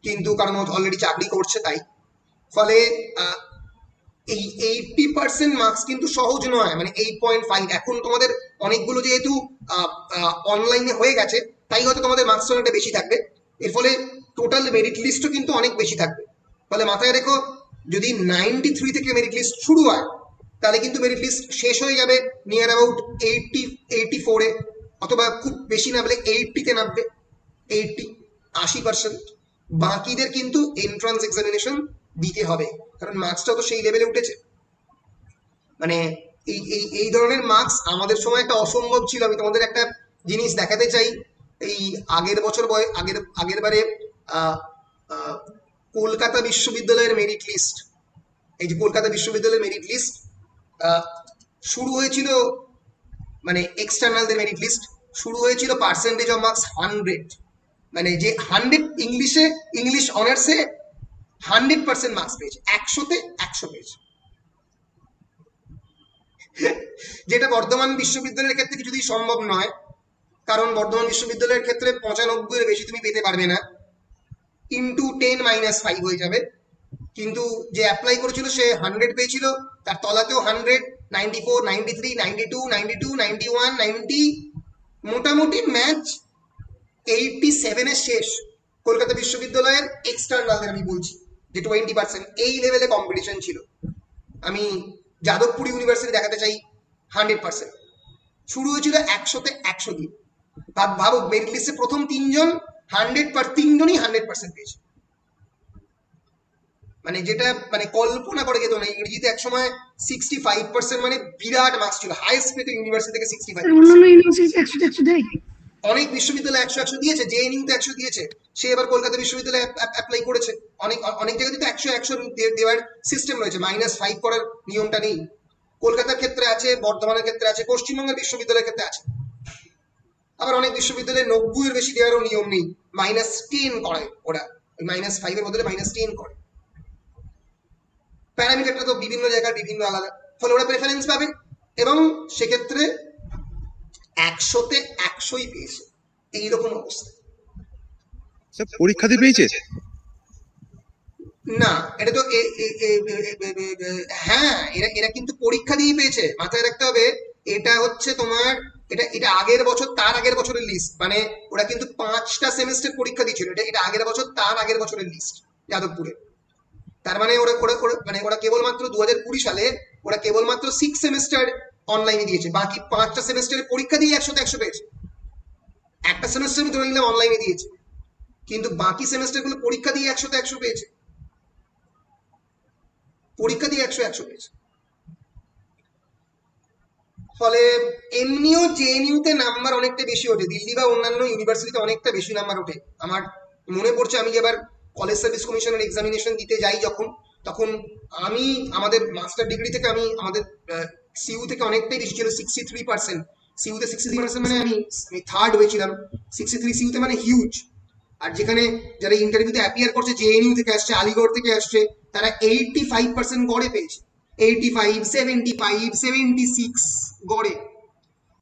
কিন্তু কারণ অলরেডি চাকরি করছে তাই। ফলে এই 80% মার্কস কিন্তু সহজ নয়, মানে 8.5। এখন তোমাদের অনেকগুলো যেহেতু অনলাইনে হয়ে গেছে তাই হয়তো তোমাদের মার্কস অনেকটা বেশি থাকবে, এর ফলে টোটাল মেরিট লিস্টও কিন্তু অনেক বেশি থাকবে। ফলে মাথায় রেখো যদি 93 থেকে মেরিট লিস্ট শুরু হয় তাহলে কিন্তু মেরিট লিস্ট শেষ হয়ে যাবে নিয়ার অ্যাবাউট 84-এ, অথবা খুব বেশি না বলে 80-তে নামবে, 80%। বাকিদের কিন্তু এন্ট্রান্স এক্সামিনেশন দিতে হবে, কারণ মার্কসটা তো সেই লেভেলে উঠেছে। মানে এই ধরনের মার্কস আমাদের সময় একটা অসম্ভব ছিল। আমি তোমাদের একটা জিনিস দেখাতে চাই, এই আগের বারে কলকাতা বিশ্ববিদ্যালয়ের মেরিট লিস্ট, এই যে কলকাতা বিশ্ববিদ্যালয়ের মেরিট লিস্ট শুরু হয়েছিল, মানে এক্সটার্নালদের মেরিট লিস্ট শুরু হয়েছিল পার্সেন্টেজ অফ মার্কস 100, মানে যে 100 ইংলিশ অনার্সে 100% মার্কস পেয়েছে, 100-তে 100 পেয়েছে। যেটা বর্ধমান বিশ্ববিদ্যালয়ের ক্ষেত্রে কিছুতেই সম্ভব নয়, কারণ বর্ধমান বিশ্ববিদ্যালয়ের ক্ষেত্রে 95 এর বেশি তুমি পেতে পারবে না, ইন্টু 10-5 হয়ে যাবে। কিন্তু যে অ্যাপ্লাই করেছিল সে 100 পেয়েছিল, তার তলাতেও 100, 94, 93, 92, 92, 91, 90, মোটামুটি ম্যাচ 87 এর শেষ। কলকাতা বিশ্ববিদ্যালয়ের এক্সটার্নালদের আমি বলছি, যে 20% এই লেভেলে কম্পিটিশন ছিল। আমি যাদবপুর ইউনিভার্সিটি দেখাতে চাই 100%। শুরু হয়েছিল 100-তে 100 দিয়ে। ভাবো মেরিট লিস্টে প্রথম তিনজনই 100% পেয়েছে, মানে যেটা মানে কল্পনা করে যেত না। ইংরেজিতে একসময় 65% মানে বিরাট মার্কস ছিল, হাইয়েস্ট পেতে ইউনিভার্সিটি থেকে 65। অন্যান্য ইউনিভার্সিটি 100 দেয়। অনেক বিশ্ববিদ্যালয় 100 দিয়েছে, জেএনইউ তে 100 দিয়েছে, সে এবার কলকাতা বিশ্ববিদ্যালয়ে অ্যাপ্লাই করেছে। অনেক জায়গায় তো 100 দেওয়ার সিস্টেম রয়েছে, -5 করার নিয়মটা নেই। কলকাতার ক্ষেত্রে আছে, বর্ধমানের ক্ষেত্রে আছে, পশ্চিমবঙ্গের বিশ্ববিদ্যালয়ের ক্ষেত্রে আছে। আবার অনেক বিশ্ববিদ্যালয়ে 90 এর বেশি দেওয়ারও নিয়ম নেই, -10 করে ওরা, ওই -5 এর বদলে -10 করে। প্যারামিটারটা তো বিভিন্ন জায়গায় বিভিন্ন আলাদা, ফলে ওরা প্রেফারেন্স পাবে, এবং সেক্ষেত্রে 100-তে 100ই পেয়েছে, এইরকম অবস্থা। স্যার পরীক্ষা দিয়ে পেয়েছে? না, এটা তো হ্যাঁ, এরা কিন্তু পরীক্ষা দিয়ে পেয়েছে, মাথায় রাখতে হবে। এটা হচ্ছে তোমার, এটা আগের বছর তার আগের বছরের লিস্ট, মানে ওরা কিন্তু 5টা সেমিস্টার পরীক্ষা দিয়েছিল। এটা আগের বছর তার আগের বছরের লিস্ট যাদবপুরে। তার মানে ওরা কেবলমাত্র 2020 সালে ওরা কেবলমাত্র 6 সেমিস্টার অনলাইনে দিয়েছে, বাকি 5টা সেমিস্টারের পরীক্ষা দিয়ে 100-তে 100 পেয়েছে। একটা সেমিস্টার আমি ধরে নিলাম অনলাইনে দিয়েছে, কিন্তু বাকি সেমিস্টারগুলো পরীক্ষা দিয়ে 100-তে 100 পেয়েছে, পরীক্ষা দিয়ে 100-100 পেয়েছে। ফলে এমনিও জেএনইউ তে নাম্বার অনেকটা বেশি ওঠে, দিল্লি বা অন্যান্য ইউনিভার্সিটিতে অনেকটা বেশি নাম্বার ওঠে। আমার মনে পড়ছে, আমি এবার কলেজ সার্ভিস কমিশনের এক্সামিনেশন দিতে যাই তখন আমি আমাদের মাস্টার ডিগ্রি থেকে আমাদের সিইউ থেকে অনেকটাই বেশি ছিল, 63%। সিইউতে 63% মানে আমি থার্ড হয়েছিলাম। 63 সিইউতে মানে হিউজ। আর যেখানে যারা ইন্টারভিউতে অ্যাপিয়ার করছে জেএনইউ থেকে আসছে, আলিগড় থেকে আসছে, তারা 85% গড়ে পেয়েছে, 85, 75, 76 গড়ে।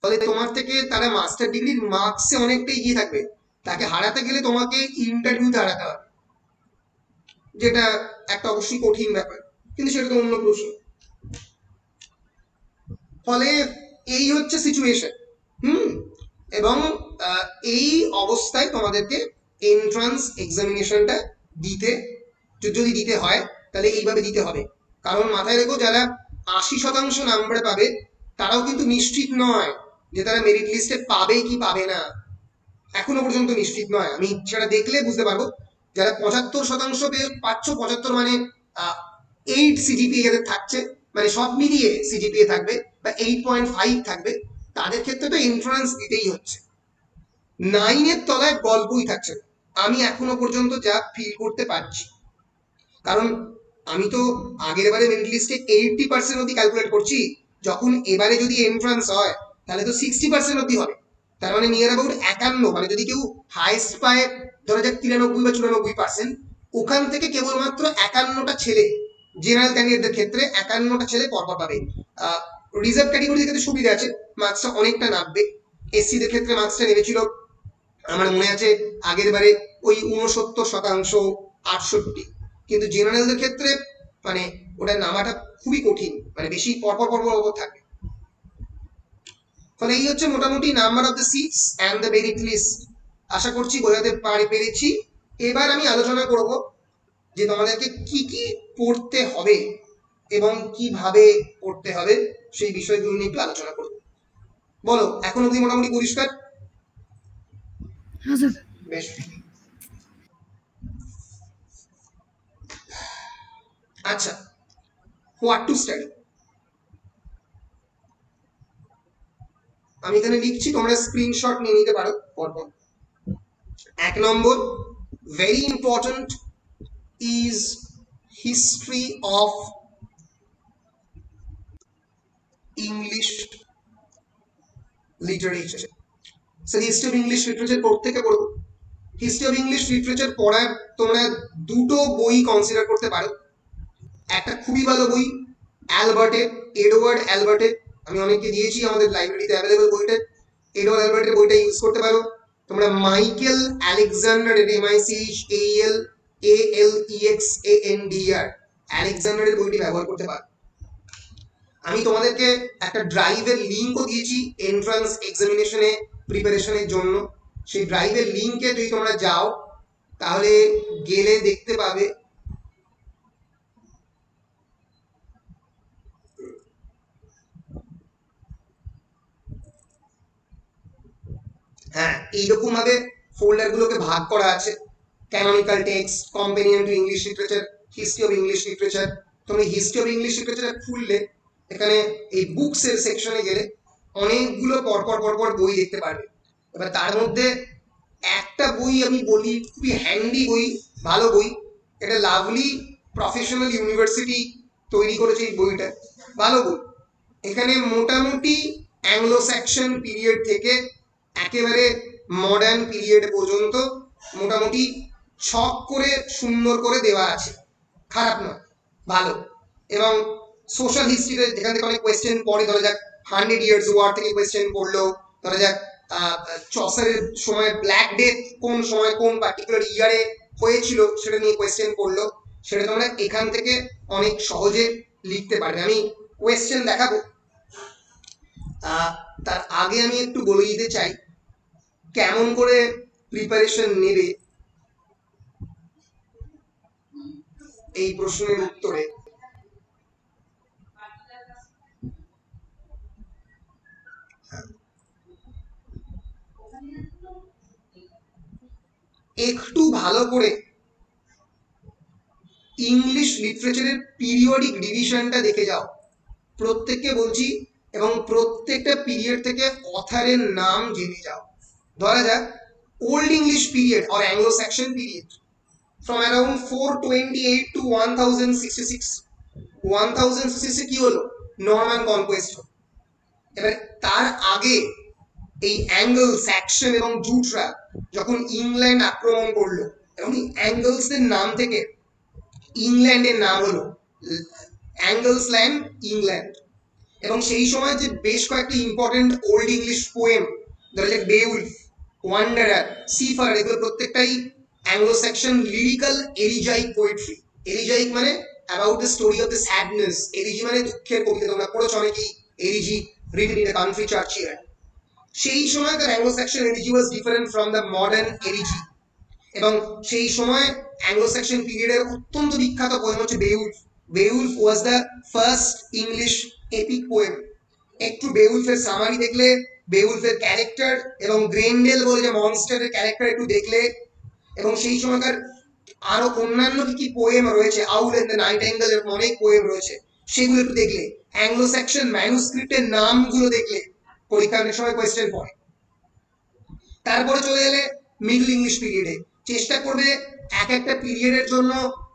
ফলে তোমার থেকে তারা মাস্টার ডিগ্রির মার্কসে অনেকটা এগিয়ে থাকবে, তাকে হারাতে গেলে তোমাকে ইন্টারভিউতে হারাতে হবে, যেটা একটা অবশ্যই কঠিন ব্যাপার, কিন্তু সেটা তো অন্য প্রশ্ন। ফলে এই হচ্ছে সিচুয়েশন। এবং এই অবস্থায় তোমাদেরকে এন্ট্রান্স এক্সামিনেশনটা যদি দিতে হয় তাহলে এইভাবে দিতে হবে। কারণ মাথায় রেখো, যারা 80% নাম্বার পাবে তারাও কিন্তু নিশ্চিত নয় যে তারা মেরিট লিস্টে পাবে কি পাবে না, এখনো পর্যন্ত নিশ্চিত নয়। আমি সেটা দেখলে বুঝতে পারবো। যারা 75% পাচ্ছ, 75 মানে 8 সিজিপিএ যাদের থাকছে, মানে সব মিলিয়ে সিজিপিএ থাকবে বা 8.5 থাকবে, তাদের ক্ষেত্রে তো এন্ট্রান্স দিতেই হচ্ছে। 9 এর তলায় গল্পই থাকছে, আমি এখনো পর্যন্ত যা ফিল করতে পারছি। কারণ আমি তো আগের বারে মেরিট লিস্টে 80% অব্দি ক্যালকুলেট করছি, যখন এবারে যদি এন্ট্রান্স হয় তাহলে তো 60% অব্দি হবে। তার মানে নিয়ার অ্যাবাউট 51, মানে যদি কেউ হাইস্ট পায় ধরা যাক 93 বা 94%, ওখান থেকে কেবলমাত্র 51টা ছেলে, জেনারেল ক্যান্ডিডেটদের ক্ষেত্রে 51টা ছেলে পরপর পাবে। রিজার্ভ ক্যাটাগরির ক্ষেত্রে সুবিধা আছে, মার্কসটা অনেকটা নামবে। এসসিদের ক্ষেত্রে মার্কসটা নেমেছিল আমার মনে আছে আগের বারে ওই 69%, 68, কিন্তু জেনারেলদের ক্ষেত্রে মানে ওটা নামাটা খুবই কঠিন, মানে বেশি পরপর থাকবে। ফলে এই হচ্ছে মোটামুটি number of the seats and the merit list. আশা করছি বোঝাতে পেরেছি। এবার আমি আলোচনা করব যে তোমাদেরকে কি কি পড়তে হবে এবং কিভাবে পড়তে হবে, সেই বিষয়গুলো নিয়ে একটু আলোচনা করব। বলো, এখন অবধি মোটামুটি পরিষ্কার? বেশ। আচ্ছা, হোয়াট টু স্টাডি। আমি এখানে লিখছি, তোমরা স্ক্রিনশট নিয়ে নিতে পারো পরপর। 1 number, very important is history of English literature. History of English literature প্রত্যেকে পড়বো। হিস্ট্রি অফ ইংলিশ লিটারেচার পড়ার তোমরা দুটো বই কনসিডার করতে পারো। একটা খুবই ভালো বই, এডওয়ার্ড অ্যালবার্টের আমি অনেককে দিয়েছি, আমাদের লাইব্রেরিতে অ্যাভেলেবল বইটা, এডওয়ার্ড অ্যালবার্টের বইটা ইউজ করতে পারো। তোমরা মাইকেল আলেকজান্ডার, MICHALALEXANDR, আলেকজান্ডারের বইটি ব্যবহার করতে পারো। আমি তোমাদেরকে একটা ড্রাইভের লিঙ্কও দিয়েছি এন্ট্রান্স এক্সামিনেশনে প্রিপারেশনের জন্য। সেই ড্রাইভের লিঙ্কে যদি তোমরা যাও তাহলে গেলে দেখতে পাবে হ্যাঁ এইরকম ভাবে ফোল্ডার গুলোকে ভাগ করা আছে। Canonical text, companion to English literature, history of English literature. তুমি হিস্ট্রি অফ ইংলিশ লিটারেচার খুললে এখানে এই বুকস এর সেকশনে গেলে অনেকগুলো পরপর পরপর বই দেখতে পারবে। এবার তার মধ্যে একটা বই আমি বলি, খুবই হ্যান্ডি বই, ভালো বই, এটা লাভলি প্রফেশনাল ইউনিভার্সিটি তৈরি করেছে এই বইটা, ভালো বই। এখানে মোটামুটি অ্যাংলো স্যাকশন পিরিয়ড থেকে একেবারে মডার্ন পিরিয়ড পর্যন্ত মোটামুটি ছক করে সুন্দর করে দেওয়া আছে, খারাপ নয়, ভালো। এবং সোশ্যাল হিস্ট্রিতে যেখান থেকে অনেক কোয়েশ্চেন পড়ে, ধরা যাক 100 ইয়ার্স ওয়ার থেকে কোয়েশ্চেন পড়লো, ধরা যাক চসারের সময় ব্ল্যাক ডেথ কোন সময় কোন পার্টিকুলার ইয়ারে হয়েছিল সেটা নিয়ে কোয়েশ্চেন পড়লো, সেটা তোমরা এখান থেকে অনেক সহজে লিখতে পারবে। আমি কোয়েশ্চেন দেখাবো, তার আগে আমি একটু বলে দিতে চাই কেমন করে প্রিপারেশন নেবে এই প্রশ্নের উত্তরে। একটু ভালো করে ইংলিশ লিটারেচারের পিরিয়ডিক ডিভিশনটা দেখে যাও, প্রত্যেককে বলছি, এবং প্রত্যেকটা পিরিয়ড থেকে অথারের নাম জেনে যাও। ধরা যাক old English period or Anglo Saxon period from around 428 to 1066। 1066 কি হলো? Norman conquest. এবার তার আগে এই অ্যাঙ্গল স্যাকশন এবং জুটরা যখন ইংল্যান্ড আক্রমণ করলো, এবং এই অ্যাঙ্গলসদের নাম থেকে ইংল্যান্ডের নাম হলো অ্যাঙ্গলস ল্যান্ড, ইংল্যান্ড। এবং সেই সময় যে বেশ কয়েকটি ইম্পর্টেন্ট ওল্ড ইংলিশ পোয়েম, ধরা যাক বেউলফ, ওয়ান্ডারার, সিফার, এগুলো প্রত্যেকটাই Anglo Saxon lyrical elegiac poetry. Elegiac মানে about the story of the sadness, elegy মানে দুঃখের কবিতা, তোমরা পড়েছো অনেকেই elegy written in the country churchyard. সেই সময়কার Anglo Saxon elegy was different from the modern elegy. এবং সেই সময় অ্যাংলো স্যাকশন পিরিয়ডের অত্যন্ত বিখ্যাত পোয়েম হচ্ছে Beowulf. Beowulf was the first English epic poem. একটু বেউলফের সামারি দেখলে, বেউলফের ক্যারেক্টার এবং গ্রেন্ডেল বলে যে মনস্টারের ক্যারেক্টার একটু দেখলে, এবং সেই সময়কার আরো অন্যান্য কি কি পোয়েম রয়েছে, আউল এন্ড দ্য নাইটিঙ্গেল, এরকম অনেক পোয়েম রয়েছে, সেগুলো একটু দেখলে, অ্যাংলো স্যাকশন ম্যানুস্ক্রিপ্টের নামগুলো দেখলে পরীক্ষার অনেক সময় কোয়েশ্চেন পড়ে। তারপরে চলে এলে মিডল ইংলিশ পিরিয়ডে, চেষ্টা করবে এক একটা পিরিয়ডের জন্য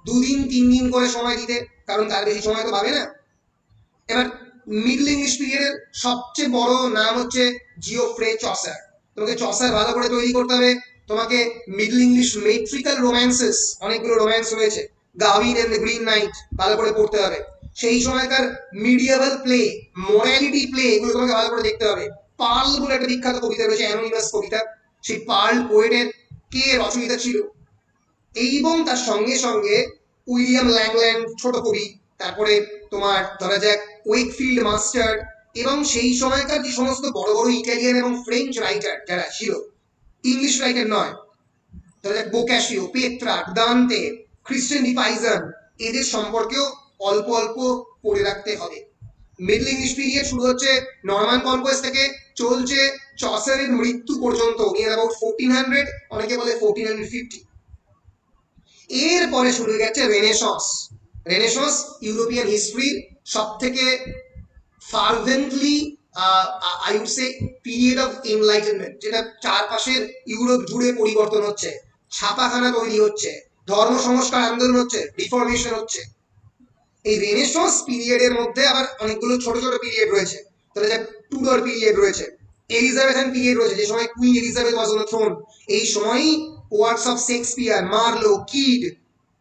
2 দিন 3 দিন করে সময় দিতে, কারণ তার বেশি সময় তো পাবে না। এবার মিডল ইংলিশ পিরিয়ডের সবচেয়ে বড় নাম হচ্ছে জিওফ্রে চসার। তোমাকে চসার ভালো করে তৈরি করতে হবে। তোমাকে মিডল ইংলিশ মেট্রিক্যাল রোম্যান্সেস, অনেকগুলো রোম্যান্স রয়েছে, গাভিন এন্ড দ্য গ্রিন নাইট ভালো করে পড়তে হবে। সেই সময়কার মিডিয়েভাল প্লে, মোরালিটি প্লে, এগুলো তোমাকে ভালো করে দেখতে হবে। পার্ল বলে একটা বিখ্যাত কবিতা রয়েছে, অ্যানোনিমাস কবিতা, সেই পার্ল পোয়েটের কে রচয়িতা ছিল। এবং তার সঙ্গে সঙ্গে উইলিয়াম ল্যাংল্যান্ড, ছোট কবি, তারপরে তোমার ধরা যাক ওয়েকফিল্ড মাস্টার, এবং সেই সময়কার যে সমস্ত বড় বড় ইটালিয়ান এবং ফ্রেঞ্চ রাইটার যারা ছিল, ইংলিশ রাইটার নয়, ধরা যাক বোকাশিও, পেট্রার্ক, দান্তে, ক্রিশ্চিয়ান ডি পাইজন, এদের সম্পর্কেও অল্প অল্প পড়ে রাখতে হবে। মিডল ইংলিশ পিরিয়ড শুরু হচ্ছে নরমান কনকোয়েস্ট থেকে, চলছে চসারের মৃত্যু পর্যন্ত, নিয়ার অ্যাবাউট 1400, অনেকে বলে 1450। এরপরে শুরু হয়ে গেছে রেনেসন্স। রেনেসন্স ইউরোপিয়ান হিস্ট্রির সব থেকে fervently I would say period of enlightenment, যেটা চারপাশের ইউরোপ জুড়ে পরিবর্তন হচ্ছে, ছাপাখানা তৈরি হচ্ছে, ধর্ম সংস্কার আন্দোলন হচ্ছে, রিফরমেশন হচ্ছে। এই রেনেসন্স পিরিয়ডের মধ্যে আবার অনেকগুলো ছোট ছোট পিরিয়ড রয়েছে, তাহলে যে টুডর পিরিয়ড রয়েছে, এলিজাবেথান পিরিয়ড রয়েছে, যে সময় queen Elizabeth was on the throne. এই সময়ই works of Shakespeare, Marlowe, Kyd,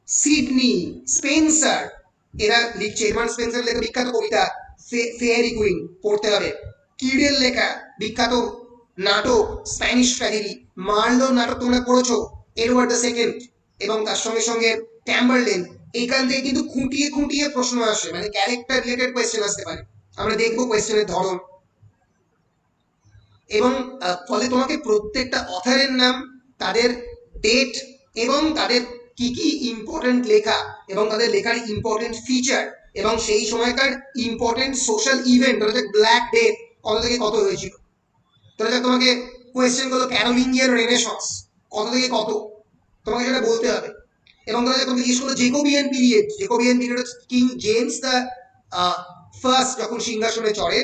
Sidney, Spenser, এরা লিখছে। এডমান্ড স্পেন্সার লেখা বিখ্যাত কবিতা ফেয়ারি কুইন পড়তে হবে। কিডের লেখা বিখ্যাত নাটক স্প্যানিশ ট্র্যাজেডি মার্লো নাটক তোমরা পড়েছো, এডওয়ার্ড দ্য সেকেন্ড, এবং তার সঙ্গে সঙ্গে ট্যাম্বারলেন। এইখান থেকে কিন্তু খুঁটিয়ে খুঁটিয়ে প্রশ্ন আসে, মানে ক্যারেক্টার রিলেটেড কোয়েশ্চেন আসতে পারে। আমরা দেখবো কোয়েশ্চেনের ধরন, এবং ফলে তোমাকে প্রত্যেকটা অথারের নাম, তাদের ডেট, এবং তাদের কি কি ইম্পর্টেন্ট লেখা এবং তাদের লেখার ইম্পর্টেন্ট ফিচার এবং সেই সময়কার ইম্পর্টেন্ট সোশ্যাল ইভেন্ট, ধরো ব্ল্যাক ডে কত থেকে কত হয়েছিল, ধরো তোমাকে কোয়েশ্চেন গুলো ক্যারোলিঙ্গিয়ান রেনেসন্স কত থেকে কত, তোমাকে সেটা বলতে হবে। এবং ধরো তোমাকে জিজ্ঞেস করলো Jacobean period, Jacobean period king James the first যখন সিংহাসনে চড়ে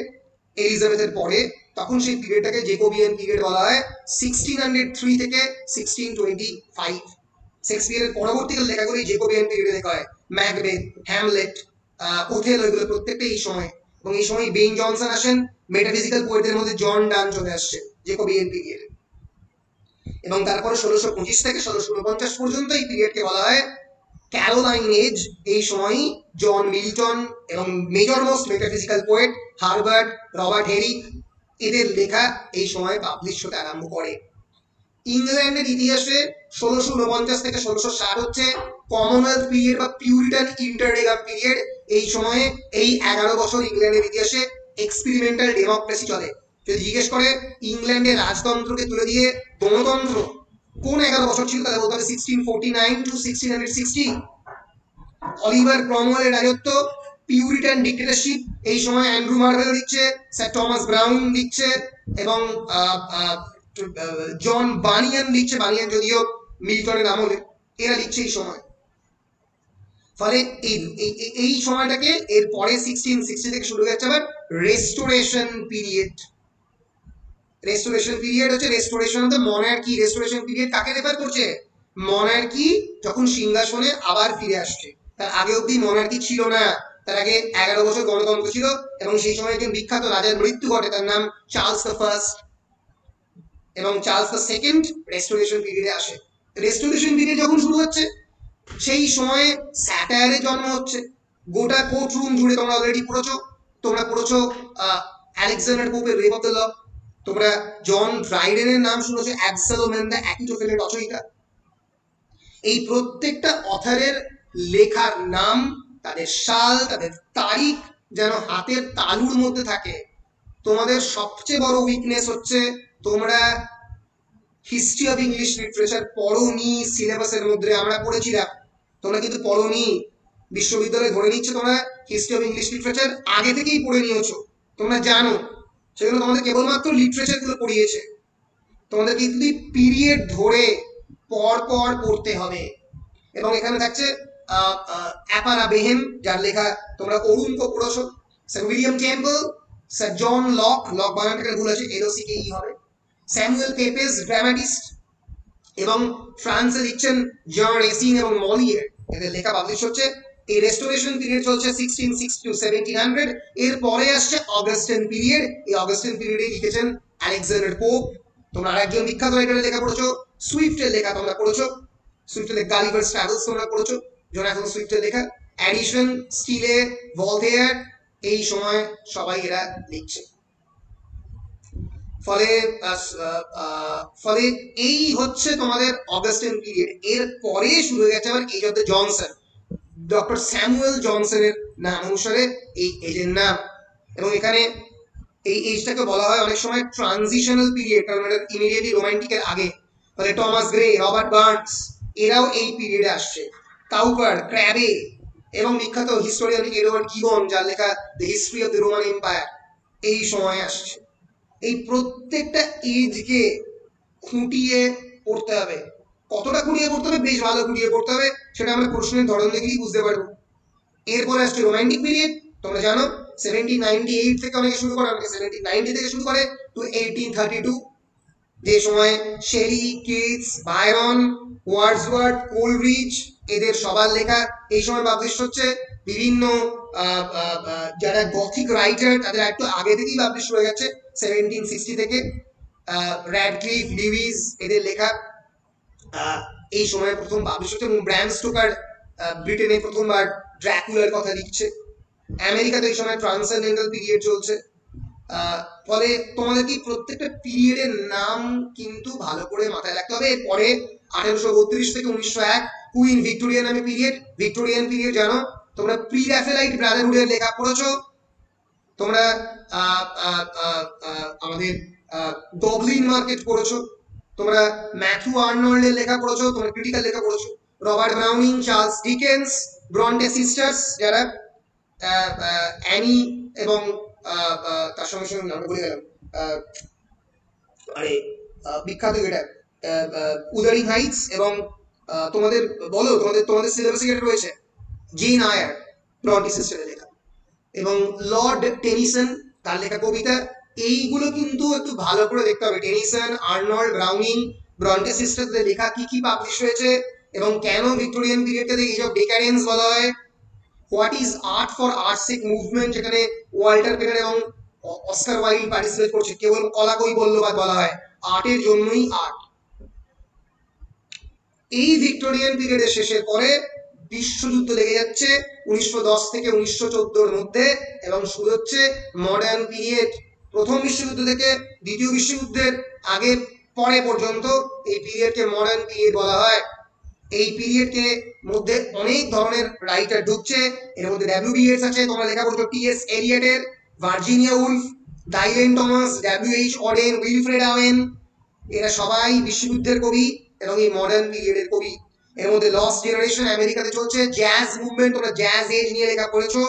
এলিজাবেথের পরে, তখন সেই পিরিয়ডটাকে জেকোবিয়ান পিরিয়ড বলা হয়। 1603 থেকে 1625 শেক্সপিয়ারের পরবর্তীকাল লেখাগুলো এই জেকোবিয়ান পিরিয়ডে লেখা হয়। ম্যাকবেথ, হ্যামলেট, ওথেলো, এগুলো প্রত্যেকটা এই সময়। এবং এই সময় বেন জনসন আসেন, মেটাফিজিক্যাল পোয়েটদের মধ্যে জন ডান চলে আসছে জেকোবিয়ান পিরিয়ডে। এবং তারপরে 1625 থেকে 1649 পর্যন্ত এই পিরিয়ডকে বলা হয় ক্যারোলাইন এজ। এই সময়ই জন মিল্টন এবং major most metaphysical poet Herbert, Robert Herrick, এদের লেখা এই সময় পাবলিশ হতে আরম্ভ করে। ইংল্যান্ডের ইতিহাসে 1649 থেকে 1660 হচ্ছে কমনওয়েলথ পিরিয়ড বা পিউরিটান ইন্টাররেগাম পিরিয়ড। এই সময়ে এই 11 বছর ইংল্যান্ডের ইতিহাসে এক্সপেরিমেন্টাল ডেমোক্রেসি চলে। যদি জিজ্ঞেস করে ইংল্যান্ডের রাজতন্ত্রকে তুলে দিয়ে গণতন্ত্র কোন 11 বছর ছিল, তাহলে বলতে হবে 1649 টু 1660। অলিভার ক্রমওয়েলের রাজত্ব, পিউরিটান ডিক্টেটরশিপ, এই সময় অ্যান্ড্রু মার্ভেল লিখছে, স্যার টমাস ব্রাউন লিখছে, এবং জন বানিয়ান লিখছে, বানিয়ান যদিও মিল্টনের আমলে, এরা লিখছে এই সময়। ফলে এই সময়টাকে এরপরে 1660 থেকে শুরু হয়ে যাচ্ছে আবার রেস্টোরেশন পিরিয়ড। রেস্টোরেশন পিরিয়ড হচ্ছে restoration of the monarchy. Restoration period কাকে রেফার করছে? মনার্কি যখন সিংহাসনে আবার ফিরে আসছে। তার আগে অব্দি মনার্কি ছিল না, তার আগে 11 বছর গণতন্ত্র ছিল, এবং সেই সময় একজন বিখ্যাত রাজার মৃত্যু ঘটে, তার নাম চার্লস দ্য ফার্স্ট, এবং চার্লস দ্য সেকেন্ড রেস্টোরেশন পিরিয়ডে আসে। রেস্টোরেশন পিরিয়ড যখন শুরু হচ্ছে, সেই সময়ে স্যাটায়ারের জন্ম হচ্ছে। গোটা কোর্ট রুম জুড়ে তোমরা অলরেডি পড়েছো, তোমরা পড়েছো আলেকজান্ডার পোপের রেপ অফ দ্য ল, তোমরা জন ড্রাইডেনের নাম শুনেছো, অ্যাবসালোম দ্য অ্যাকিটোফেলের রচয়িতা। এই প্রত্যেকটা অথারের লেখার নাম, তাদের সাল, তাদের তারিখ যেন হাতের তালুর মধ্যে থাকে। তোমাদের সবচেয়ে বড় উইকনেস হচ্ছে তোমরা হিস্ট্রি অফ ইংলিশ লিটারেচার পড়োনি। সিলেবাসের মধ্যে আমরা পড়েছিলাম, তোমরা কিন্তু পড়োনি। বিশ্ববিদ্যালয়ে ধরে নিচ্ছে তোমরা হিস্ট্রি অফ ইংলিশ লিটারেচার আগে থেকেই পড়ে নিয়েছো, তোমরা জানো। সেগুলো তোমাদের কেবলমাত্র লিটারেচার গুলো পড়িয়েছে, তোমাদের কিন্তু পিরিয়ড ধরে পর পর পড়তে হবে। এবং এখানে থাকছে অ্যাপারা বেহেম, যার লেখা তোমরা অরুণ কো পড়েছো, sir William Temple, sir John Locke, Locke বানানটা ভুল আছে, LOCKE হবে, স্যামুয়েল পেপেস ড্রামাটিস্ট, এবং ফ্রান্সে লিখছেন জন রেসিং এবং মলিয়ের, এদের লেখা পাবলিশ হচ্ছে। এই রেস্টোরেশন পিরিয়ড চলছে 1660 টু 1700। এর পরে আসছে অগাস্টিন পিরিয়ড। এই অগাস্টিন পিরিয়ডে লিখেছেন আলেকজান্ডার পোপ। তোমরা আরেকজন বিখ্যাত রাইটারের লেখা পড়েছো, সুইফটের লেখা তোমরা পড়েছো, সুইফটের লেখা গালিভার্স ট্রাভেলস তোমরা পড়েছো, জোনাথন সুইফটের লেখা, অ্যাডিশন, স্টিলে, ভলতেয়ার, এই সময় সবাই এরা লিখছে। ফলে ফলে এই হচ্ছে তোমাদের অগাস্টিন পিরিয়ড। এর পরে শুরু হয়ে গেছে আবার age of the Johnson, doctor Samuel জনসনের নাম অনুসারে এই এজের নাম। এবং এখানে এই এজটাকে বলা হয় অনেক সময় ট্রানজিশনাল পিরিয়ড, কারণ এটা ইমিডিয়েটলি রোমান্টিকের আগে। ফলে টমাস গ্রে, রবার্ট বার্নস, এরাও এই পিরিয়ডে আসছে। কাউপার, ক্র্যাবে, এবং বিখ্যাত হিস্টোরিয়ান এডওয়ার্ড গিবন, যার লেখা the history of the Roman empire, এই সময় আসছে। এই প্রত্যেকটা এজকে খুঁটিয়ে পড়তে হবে। কতটা খুঁটিয়ে পড়তে হবে? বেশ ভালো খুঁটিয়ে পড়তে হবে, সেটা আমরা প্রশ্নের ধরন দেখলেই বুঝতে পারবো। এরপরে আসছে রোমান্টিক পিরিয়ড, তোমরা জানো 1798 থেকে অনেকে শুরু করে, অনেকে 1790 থেকে শুরু করে টু 1832, যে সময় Shelley, Keats, Byron, Wordsworth, Coleridge, এদের সবার লেখা এই সময় পাবলিশ হচ্ছে। বিভিন্ন যারা গথিক রাইটার, তাদের একটু আগে থেকেই পাবলিশ হয়ে গেছে 1760 থেকে। র্যাডক্লিফ, লিউইস, এদের লেখা এই সময় প্রথম পাবলিশ হচ্ছে। এবং ব্র্যাম স্টোকার ব্রিটেনে প্রথমবার ড্র্যাকুলার কথা লিখছে। আমেরিকাতে এই সময় ট্রান্সেন্ডেন্টাল পিরিয়ড চলছে। ফলে তোমাদের কি প্রত্যেকটা পিরিয়ডের নাম কিন্তু ভালো করে মাথায় রাখতে হবে। এরপরে 1832 থেকে 1901 কুইন ভিক্টোরিয়া নামে পিরিয়ড। ভিক্টোরিয়ান পিরিয়ড জানো তোমরা, প্রি রাফেলাইট ব্রাদারহুডের লেখা পড়েছো তোমরা, আমাদের ডবলিন মার্কেট পড়েছো তোমরা, ম্যাথু আর্নল্ডের লেখা পড়েছো তোমরা, ক্রিটিক্যাল লেখা পড়েছো, Robert Browning, Charles Dickens, Bronte sisters যারা অ্যানি এবং তার সঙ্গে সঙ্গে নামটা ভুলে গেলাম, আরে বিখ্যাত এটা উদারিং হাইটস, এবং তোমাদের বলো তোমাদের তোমাদের সিলেবাসে যেটা রয়েছে জেন আয়ার, ব্রন্টি সিস্টারের লেখা, এবং লর্ড টেনিসন তার লেখা কবিতা। এইগুলো কিন্তু একটু ভালো করে দেখতে হবে। টেনিসন, আর্নল্ড, ব্রাউনিং, ব্রন্টে সিস্টারদের লেখা কি কি পাবলিশ হয়েছে এবং কেন ভিক্টোরিয়ান পিরিয়ডকে এইসব ডেকাডেন্স বলা হয়। What is art for arts এক মুভমেন্ট, যেখানে ওয়াল্টার পেটার এবং অস্কার ওয়াইল্ড পার্টিসিপেট করছে, কেবল কলা কৈবল্যবাদ বলা হয়, আর্টের জন্যই আর্ট। এই ভিক্টোরিয়ান পিরিয়ডের শেষের পরে বিশ্বযুদ্ধ লেগে যাচ্ছে 1910 থেকে 1914 মধ্যে, এবং শুরু হচ্ছে মডার্ন পিরিয়ড। প্রথম বিশ্বযুদ্ধ থেকে দ্বিতীয় বিশ্বযুদ্ধের আগে পরে পর্যন্ত এই পিরিয়ডকে মডার্ন পিরিয়ড বলা হয়। এই পিরিয়ডকে মধ্যে অনেক ধরনের রাইটার ঢুকছে। এর মধ্যে ডব্লিউ.বি. ইয়েটস আছে, তোমরা লেখা পড়ছো টি.এস. এলিয়টের, Virginia Woolf, Dylan Thomas, W H. Auden, Wilfred Owen, এরা সবাই বিশ্বযুদ্ধের কবি এবং এই মডার্ন পিরিয়ডের কবি। এর মধ্যে লস্ট জেনারেশন আমেরিকাতে চলছে, জ্যাজ মুভমেন্ট, তোমরা জ্যাজ এজ নিয়ে লেখা পড়েছো,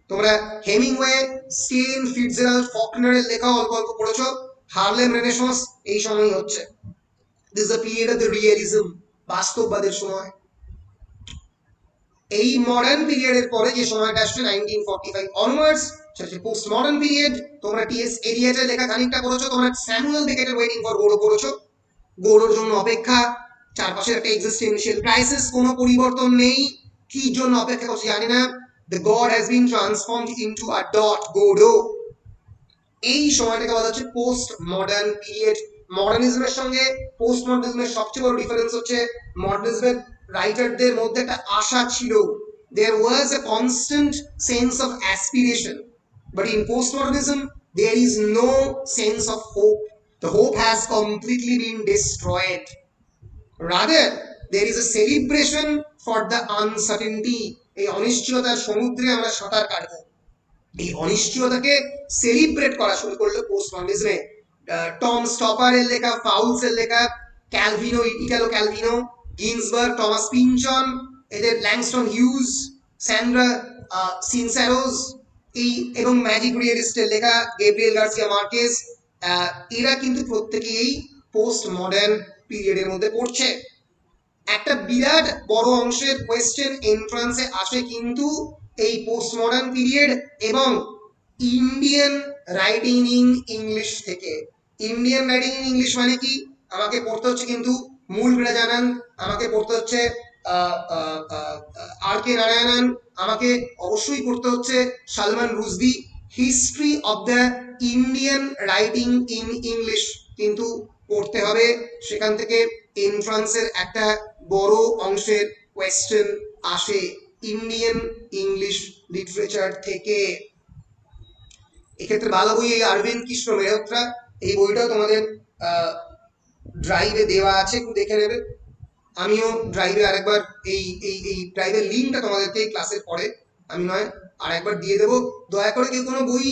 তোমরা হেমিংওয়ে, স্টেন, ফিটজেরাল্ড, ফকনারের লেখা অল্প অল্প পড়েছো। হার্লেম রেনেসাঁস এই সময় হচ্ছে। This is the period of the realism, বাস্তববাদের সময়। এই মডার্ন পিরিয়ডের পরে যে সময়টা আসছে 1945 অনওয়ার্ডস, সেটা হচ্ছে পোস্ট মডার্ন পিরিয়ড। তোমরা টি.এস. এলিয়টের লেখা খানিকটা পড়েছো, তোমরা স্যামুয়েল বেকেটের ওয়েটিং ফর গোডো পড়েছো। গোডোর জন্য অপেক্ষা, চারপাশে একটা এক্সিস্টেনশিয়াল ক্রাইসিস, কোনো পরিবর্তন নেই, কি জন্য অপেক্ষা করছি জানি না। The god has been transformed into a dot, Godot. এই সময়টাকে বলা হচ্ছে পোস্ট মডার্ন পিরিয়ড। মডার্নিজমের সঙ্গে পোস্ট মডার্নিজমের সবচেয়ে বড় ডিফারেন্স হচ্ছে মডার্নিজমের রাইটারদের মধ্যে একটা আশা ছিল, there was a constant sense of aspiration, but in postmodernism there is no sense of hope. The hope has completely been destroyed. Rather there is a celebration for the uncertainty. এই অনিশ্চয়তার সমুদ্রে আমরা সাঁতার কাটবো, এই অনিশ্চয়তাকে সেলিব্রেট করা শুরু করলো পোস্ট মডার্নিজমে। টম স্টপারের লেখা, ফাউলসের লেখা, ক্যালভিনো, ইটালো ক্যালভিনো, গিন্সবার্গ, টমাস পিনচন, এদের ল্যাংস্টন হিউজ, স্যান্ড্রা সিনসেরোজ, এই এবং ম্যাজিক রিয়েলিস্টের লেখা, গ্যাব্রিয়েল গার্সিয়া মার্কেজ, এরা কিন্তু প্রত্যেকেই এই পোস্ট মডার্ন পিরিয়ডের মধ্যে পড়ছে। একটা বিরাট বড় অংশের কোয়েশ্চেন এন্ট্রান্সে আসে কিন্তু এই পোস্ট মডার্ন পিরিয়ড এবং ইন্ডিয়ান রাইটিং ইন ইংলিশ থেকে। ইন্ডিয়ান রাইটিং ইন ইংলিশ মানে কি, আমাকে পড়তে হচ্ছে কিন্তু মূল ব্রাজানন, আমাকে পড়তে হচ্ছে আর কে নারায়ণন, আমাকে অবশ্যই পড়তে হচ্ছে Salman Rushdie, history of the Indian writing in English কিন্তু পড়তে হবে। সেখান থেকে এন্ট্রান্সের একটা বড় অংশের কোয়েশ্চেন আসে ইন্ডিয়ান ইংলিশ লিটারেচার থেকে। এক্ষেত্রে ভালো বই এই অরবিন্দ কৃষ্ণ মেহত্রা, এই বইটাও তোমাদের ড্রাইভে দেওয়া আছে, একটু দেখে নেবে। আমিও ড্রাইভে আরেকবার এই এই এই ড্রাইভের লিঙ্কটা তোমাদেরকে এই ক্লাসের পরে আমি নয় আরেকবার দিয়ে দেবো। দয়া করে কেউ কোনো বই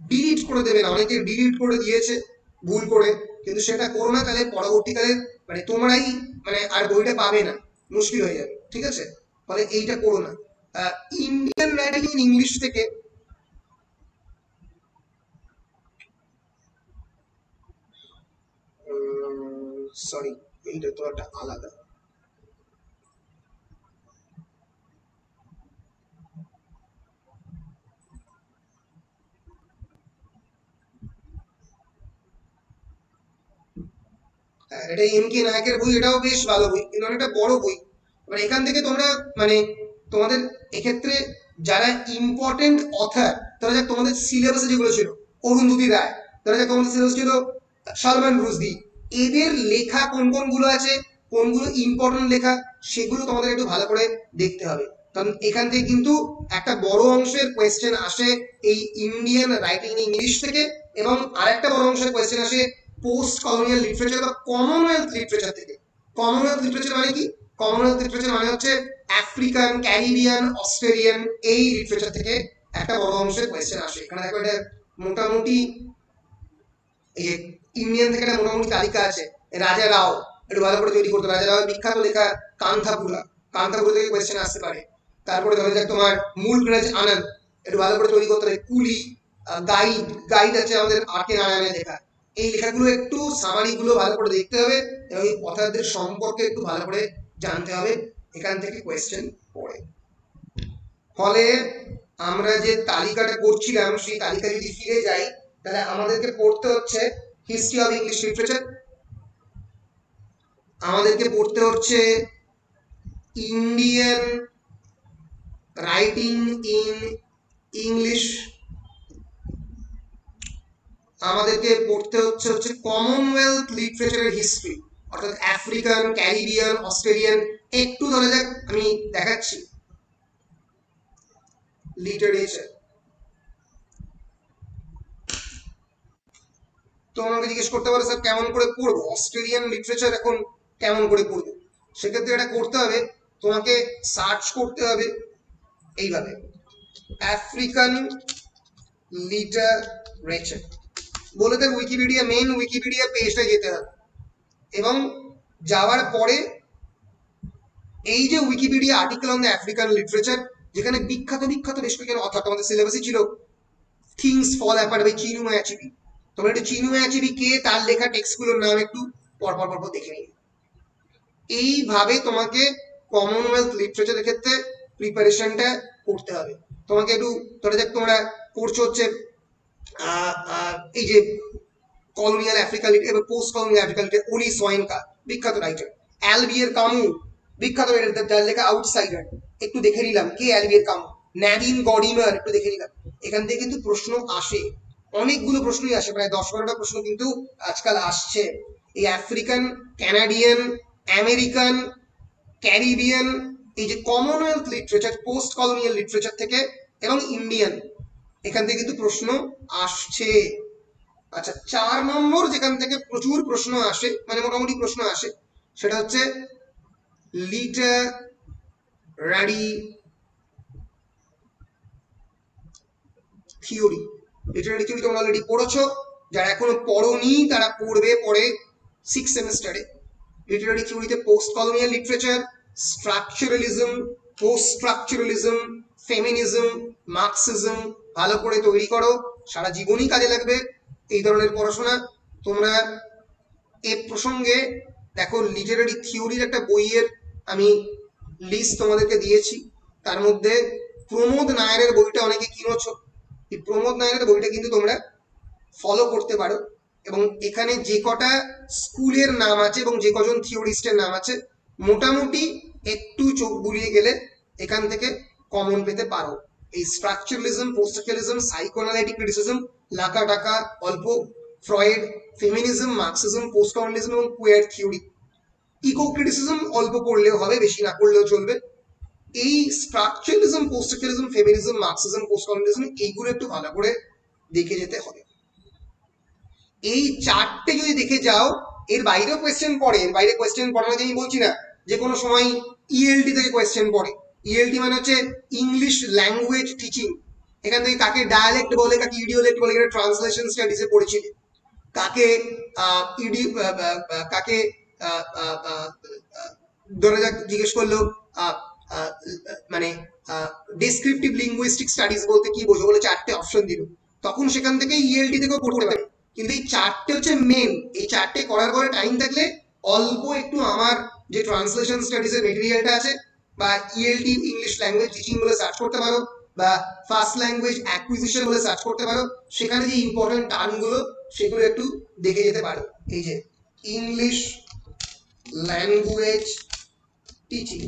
ডিলিট করে দেবে না, অনেকে ডিলিট করে দিয়েছে ভুল করে, কিন্তু সেটা করো না, তাহলে পরবর্তীকালে মানে তোমরাই মানে আর বইটা পাবে না, মুশকিল হয়ে যাবে, ঠিক আছে? ফলে এইটা করো না। ইন্ডিয়ান রাইটিং ইন ইংলিশ থেকে সরি, এইটা তো একটা আলাদা। এটা এম.কে নায়কের বই, এটাও বেশ ভালো বই, কিন্তু অনেকটা বড় বই। এবার এখান থেকে তোমরা মানে তোমাদের এক্ষেত্রে যারা ইম্পর্টেন্ট অথার, তারা যাক তোমাদের সিলেবাসে যেগুলো ছিল, অরুন্ধতী রায়, তারা যাক তোমাদের সিলেবাস ছিল সালমান রুশদি, এদের লেখা কোন কোনগুলো আছে, কোনগুলো ইম্পর্টেন্ট লেখা, সেগুলো তোমাদের একটু ভালো করে দেখতে হবে। কারণ এখান থেকে কিন্তু একটা বড় অংশের কোয়েশ্চেন আসে এই ইন্ডিয়ান রাইটিং ইংলিশ থেকে, এবং আরেকটা বড় অংশের কোয়েশ্চেন আসে পোস্ট কলোনিয়াল লিটারেচার বা কমনওয়েলথ লিটারেচার থেকে। কমনওয়েলথ লিটারেচার মানে কি? কমনওয়েলথ লিটারেচার মানে হচ্ছে আফ্রিকান, ক্যারিবিয়ান, অস্ট্রেলিয়ান এই লিটারেচার থেকে একটা বড় অংশের কোয়েশ্চেন আসে। এখানে দেখো এটা মোটামুটি এই যে ইন্ডিয়ান থেকে একটা মোটামুটি তালিকা আছে। রাজা রাও একটু ভালো করে তৈরি করতে, রাজা রাও বিখ্যাত লেখা কান্থাপুরা, কান্থাপুরা থেকে কোয়েশ্চেন আসতে পারে। তারপরে ধরা যাক তোমার মূলরাজ আনন্দ, একটু ভালো করে তৈরি করতে হবে। কুলি, গাইড, গাইড আছে আমাদের আরকে নারায়ণের লেখা। এই লেখাগুলো একটু সামারি গুলো ভালো করে দেখতে হবে এবং এই অথারদের সম্পর্কে একটু ভালো করে জানতে হবে, এখান থেকে কোয়েশ্চেন পড়ে। ফলে আমরা যে তালিকাটা করছিলাম সেই তালিকা যদি ফিরে যাই, তাহলে আমাদেরকে পড়তে হচ্ছে হিস্ট্রি অফ ইংলিশ লিটারেচার, আমাদেরকে পড়তে হচ্ছে ইন্ডিয়ান রাইটিং ইন ইংলিশ, আমাদেরকে পড়তে হচ্ছে কমনওয়েলথ লিটারেচারের হিস্ট্রি, অর্থাৎ আফ্রিকান, ক্যারিবিয়ান, অস্ট্রেলিয়ান। একটু ধরে যাক আমি দেখাচ্ছি লিটারেচার। তো আমাকে জিজ্ঞেস করতে পারো স্যার কেমন করে পড়বো অস্ট্রেলিয়ান লিটারেচার, এখন কেমন করে পড়বো? সেক্ষেত্রে এটা করতে হবে, তোমাকে সার্চ করতে হবে এইভাবে, আফ্রিকান লিটারেচার বলে তার উইকিপিডিয়া, মেইন উইকিপিডিয়া পেজটা যেতে হবে, এবং যাওয়ার পরে এই যে Wikipedia article on the African literature, যেখানে বিখ্যাত বিখ্যাত বেশ কয়েকজন অথর, তোমাদের সিলেবাসে ছিল থিংস ফল অ্যাপার্ট বাই চিনুময় আচিবি। তোমরা একটু চিনুময় আচিবি কে, তার লেখা টেক্সটগুলোর নাম একটু পরপর পরপর দেখে নিই। এইভাবে তোমাকে কমনওয়েলথ লিটারেচারের ক্ষেত্রে প্রিপারেশনটা করতে হবে। তোমাকে একটু ধরে যাক তোমরা পড়ছো হচ্ছে এই যে colonial Africa literature, post colonial Africa literature, ওলি সোয়েনকা বিখ্যাত রাইটার, অ্যালবিয়ের কামু বিখ্যাত রাইটার, যার লেখা আউটসাইডার একটু দেখে নিলাম কে অ্যালবিয়ের কামু, ন্যাভিন গডিমার একটু দেখে নিলাম। এখান থেকে কিন্তু প্রশ্ন আসে, অনেকগুলো প্রশ্নই আসে, প্রায় 10-12টা প্রশ্ন কিন্তু আজকাল আসছে এই আফ্রিকান, ক্যানাডিয়ান, আমেরিকান, ক্যারিবিয়ান, এই যে Commonwealth literature, post colonial literature থেকে, এবং ইন্ডিয়ান, এখান থেকে কিন্তু প্রশ্ন আসছে। আচ্ছা, 4 নম্বর যেখান থেকে প্রচুর প্রশ্ন আসে, মানে মোটামুটি প্রশ্ন আসে, সেটা হচ্ছে লিটারারি থিওরি। লিটারারি থিওরি তোমরা অলরেডি পড়েছো, যারা এখনো পড়োনি তারা পড়বে পরে 6th সেমিস্টারে। লিটারারি থিওরিতে post colonial literature, structuralism, post structuralism, feminism, Marxism ভালো করে তৈরি করো, সারা জীবনই কাজে লাগবে এই ধরনের পড়াশোনা। তোমরা এ প্রসঙ্গে দেখো লিটারারি থিওরির একটা বইয়ের আমি লিস্ট তোমাদেরকে দিয়েছি, তার মধ্যে প্রমোদ নায়ারের বইটা অনেকে কিনেছো, এই প্রমোদ নায়ারের বইটা কিন্তু তোমরা ফলো করতে পারো, এবং এখানে যে কটা স্কুলের নাম আছে এবং যে কজন থিওরিস্টের নাম আছে, মোটামুটি একটু চোখ বুলিয়ে গেলে এখান থেকে কমন পেতে পারো। এই structuralism, post structuralism, psychoanalytic criticism Lacan টাকা অল্প, Freud, feminism, Marxism, post colonialism এবং কুয়ার থিওরি। ইকো ক্রিটিসিজম অল্প পড়লেও হবে, বেশি না পড়লেও চলবে। এই structuralism, post structuralism, feminism, Marxism, post colonialism এইগুলো একটু ভালো করে দেখে যেতে হবে। এই 4টে যদি দেখে যাও, এর বাইরেও কোয়েশ্চেন পড়ে, এর বাইরে কোয়েশ্চেন পড়ে না যে আমি বলছি না, যে কোনো সময় ইএলটি থেকে কোয়েশ্চেন পড়ে। ইএলটি মানে হচ্ছে ইংলিশ ল্যাঙ্গুয়েজ টিচিং, এখান থেকে কাকে ডায়ালেক্ট বলে, কাকে ইডিওলেক্ট বলে, এখানে ট্রান্সলেশন স্টাডিজে পড়েছিলে, কাকে কাকে ধরে যাক জিজ্ঞেস করলো মানে ডেসক্রিপটিভ লিঙ্গুইস্টিক স্টাডিজ বলতে কি বোঝো, বলে 4টে অপশন দিল, তখন সেখান থেকে ইএলটি থেকেও পড়তে পারে। কিন্তু এই 4টে হচ্ছে মেন, এই 4টে করার পরে টাইম থাকলে অল্প একটু আমার যে ট্রান্সলেশন স্টাডিজের মেটেরিয়ালটা আছে, বা ইএলটি ইংলিশ ল্যাঙ্গুয়েজ টিচিং বলে সার্চ করতে পারো, বা ফার্স্ট ল্যাঙ্গুয়েজ অ্যাকুইজিশন বলে সার্চ করতে পারো, সেখানে যে ইম্পর্টেন্ট টার্মগুলো সেগুলো একটু দেখে যেতে পারো। এই যে ইংলিশ ল্যাঙ্গুয়েজ টিচিং,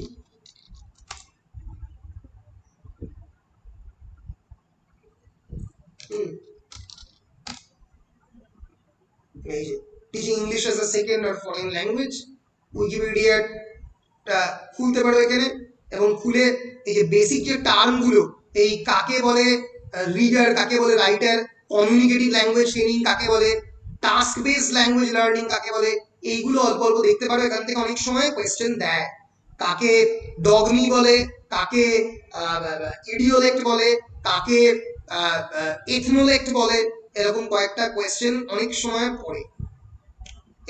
এই যে teaching English as a second or foreign language, উইকিপিডিয়াটা খুলতে পারো এখানে, এবং খুলে এই যে বেসিক যে টার্ম গুলো, এই কাকে বলে রিডার, কাকে বলে রাইটার, কমিউনিকেটিভ ল্যাঙ্গুয়েজ ট্রেনিং কাকে বলে, টাস্ক বেসড ল্যাঙ্গুয়েজ লার্নিং কাকে বলে, এইগুলো অল্প অল্প দেখতে পারো। এখান থেকে অনেক সময় কোয়েশ্চেন দেয়। কাকে ডগমি বলে, কাকে ইডিওলেক্ট বলে, কাকে এথনোলেক্ট বলে, এরকম কয়েকটা কোয়েশ্চেন অনেক সময় পড়ে।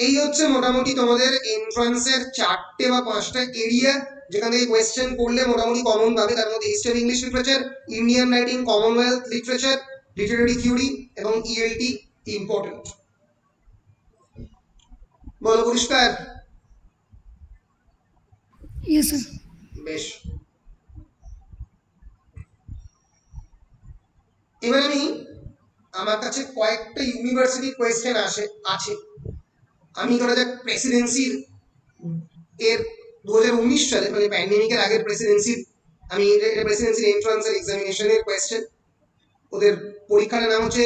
এই হচ্ছে মোটামুটি তোমাদের এন্ট্রান্সের 4টে বা 5টা এরিয়া যেখান থেকে কোয়েশ্চেন করলে মোটামুটি কমন পাবে। তার মধ্যে history of English literature, Indian writing, Commonwealth literature, literary theory এবং ইএলটি ইম্পর্টেন্ট। বলো পরিষ্কার? Yes sir. বেশ, এবার আমার কাছে কয়েকটা ইউনিভার্সিটি কোয়েশ্চেন আছে। আমি ধরা যাক প্রেসিডেন্সির এর 2019 সালে, মানে প্যান্ডেমিকের আগের প্রেসিডেন্সির, আমি প্রেসিডেন্সির এন্ট্রান্সের এক্সামিনেশনের কোয়েশ্চেন। ওদের পরীক্ষার নাম হচ্ছে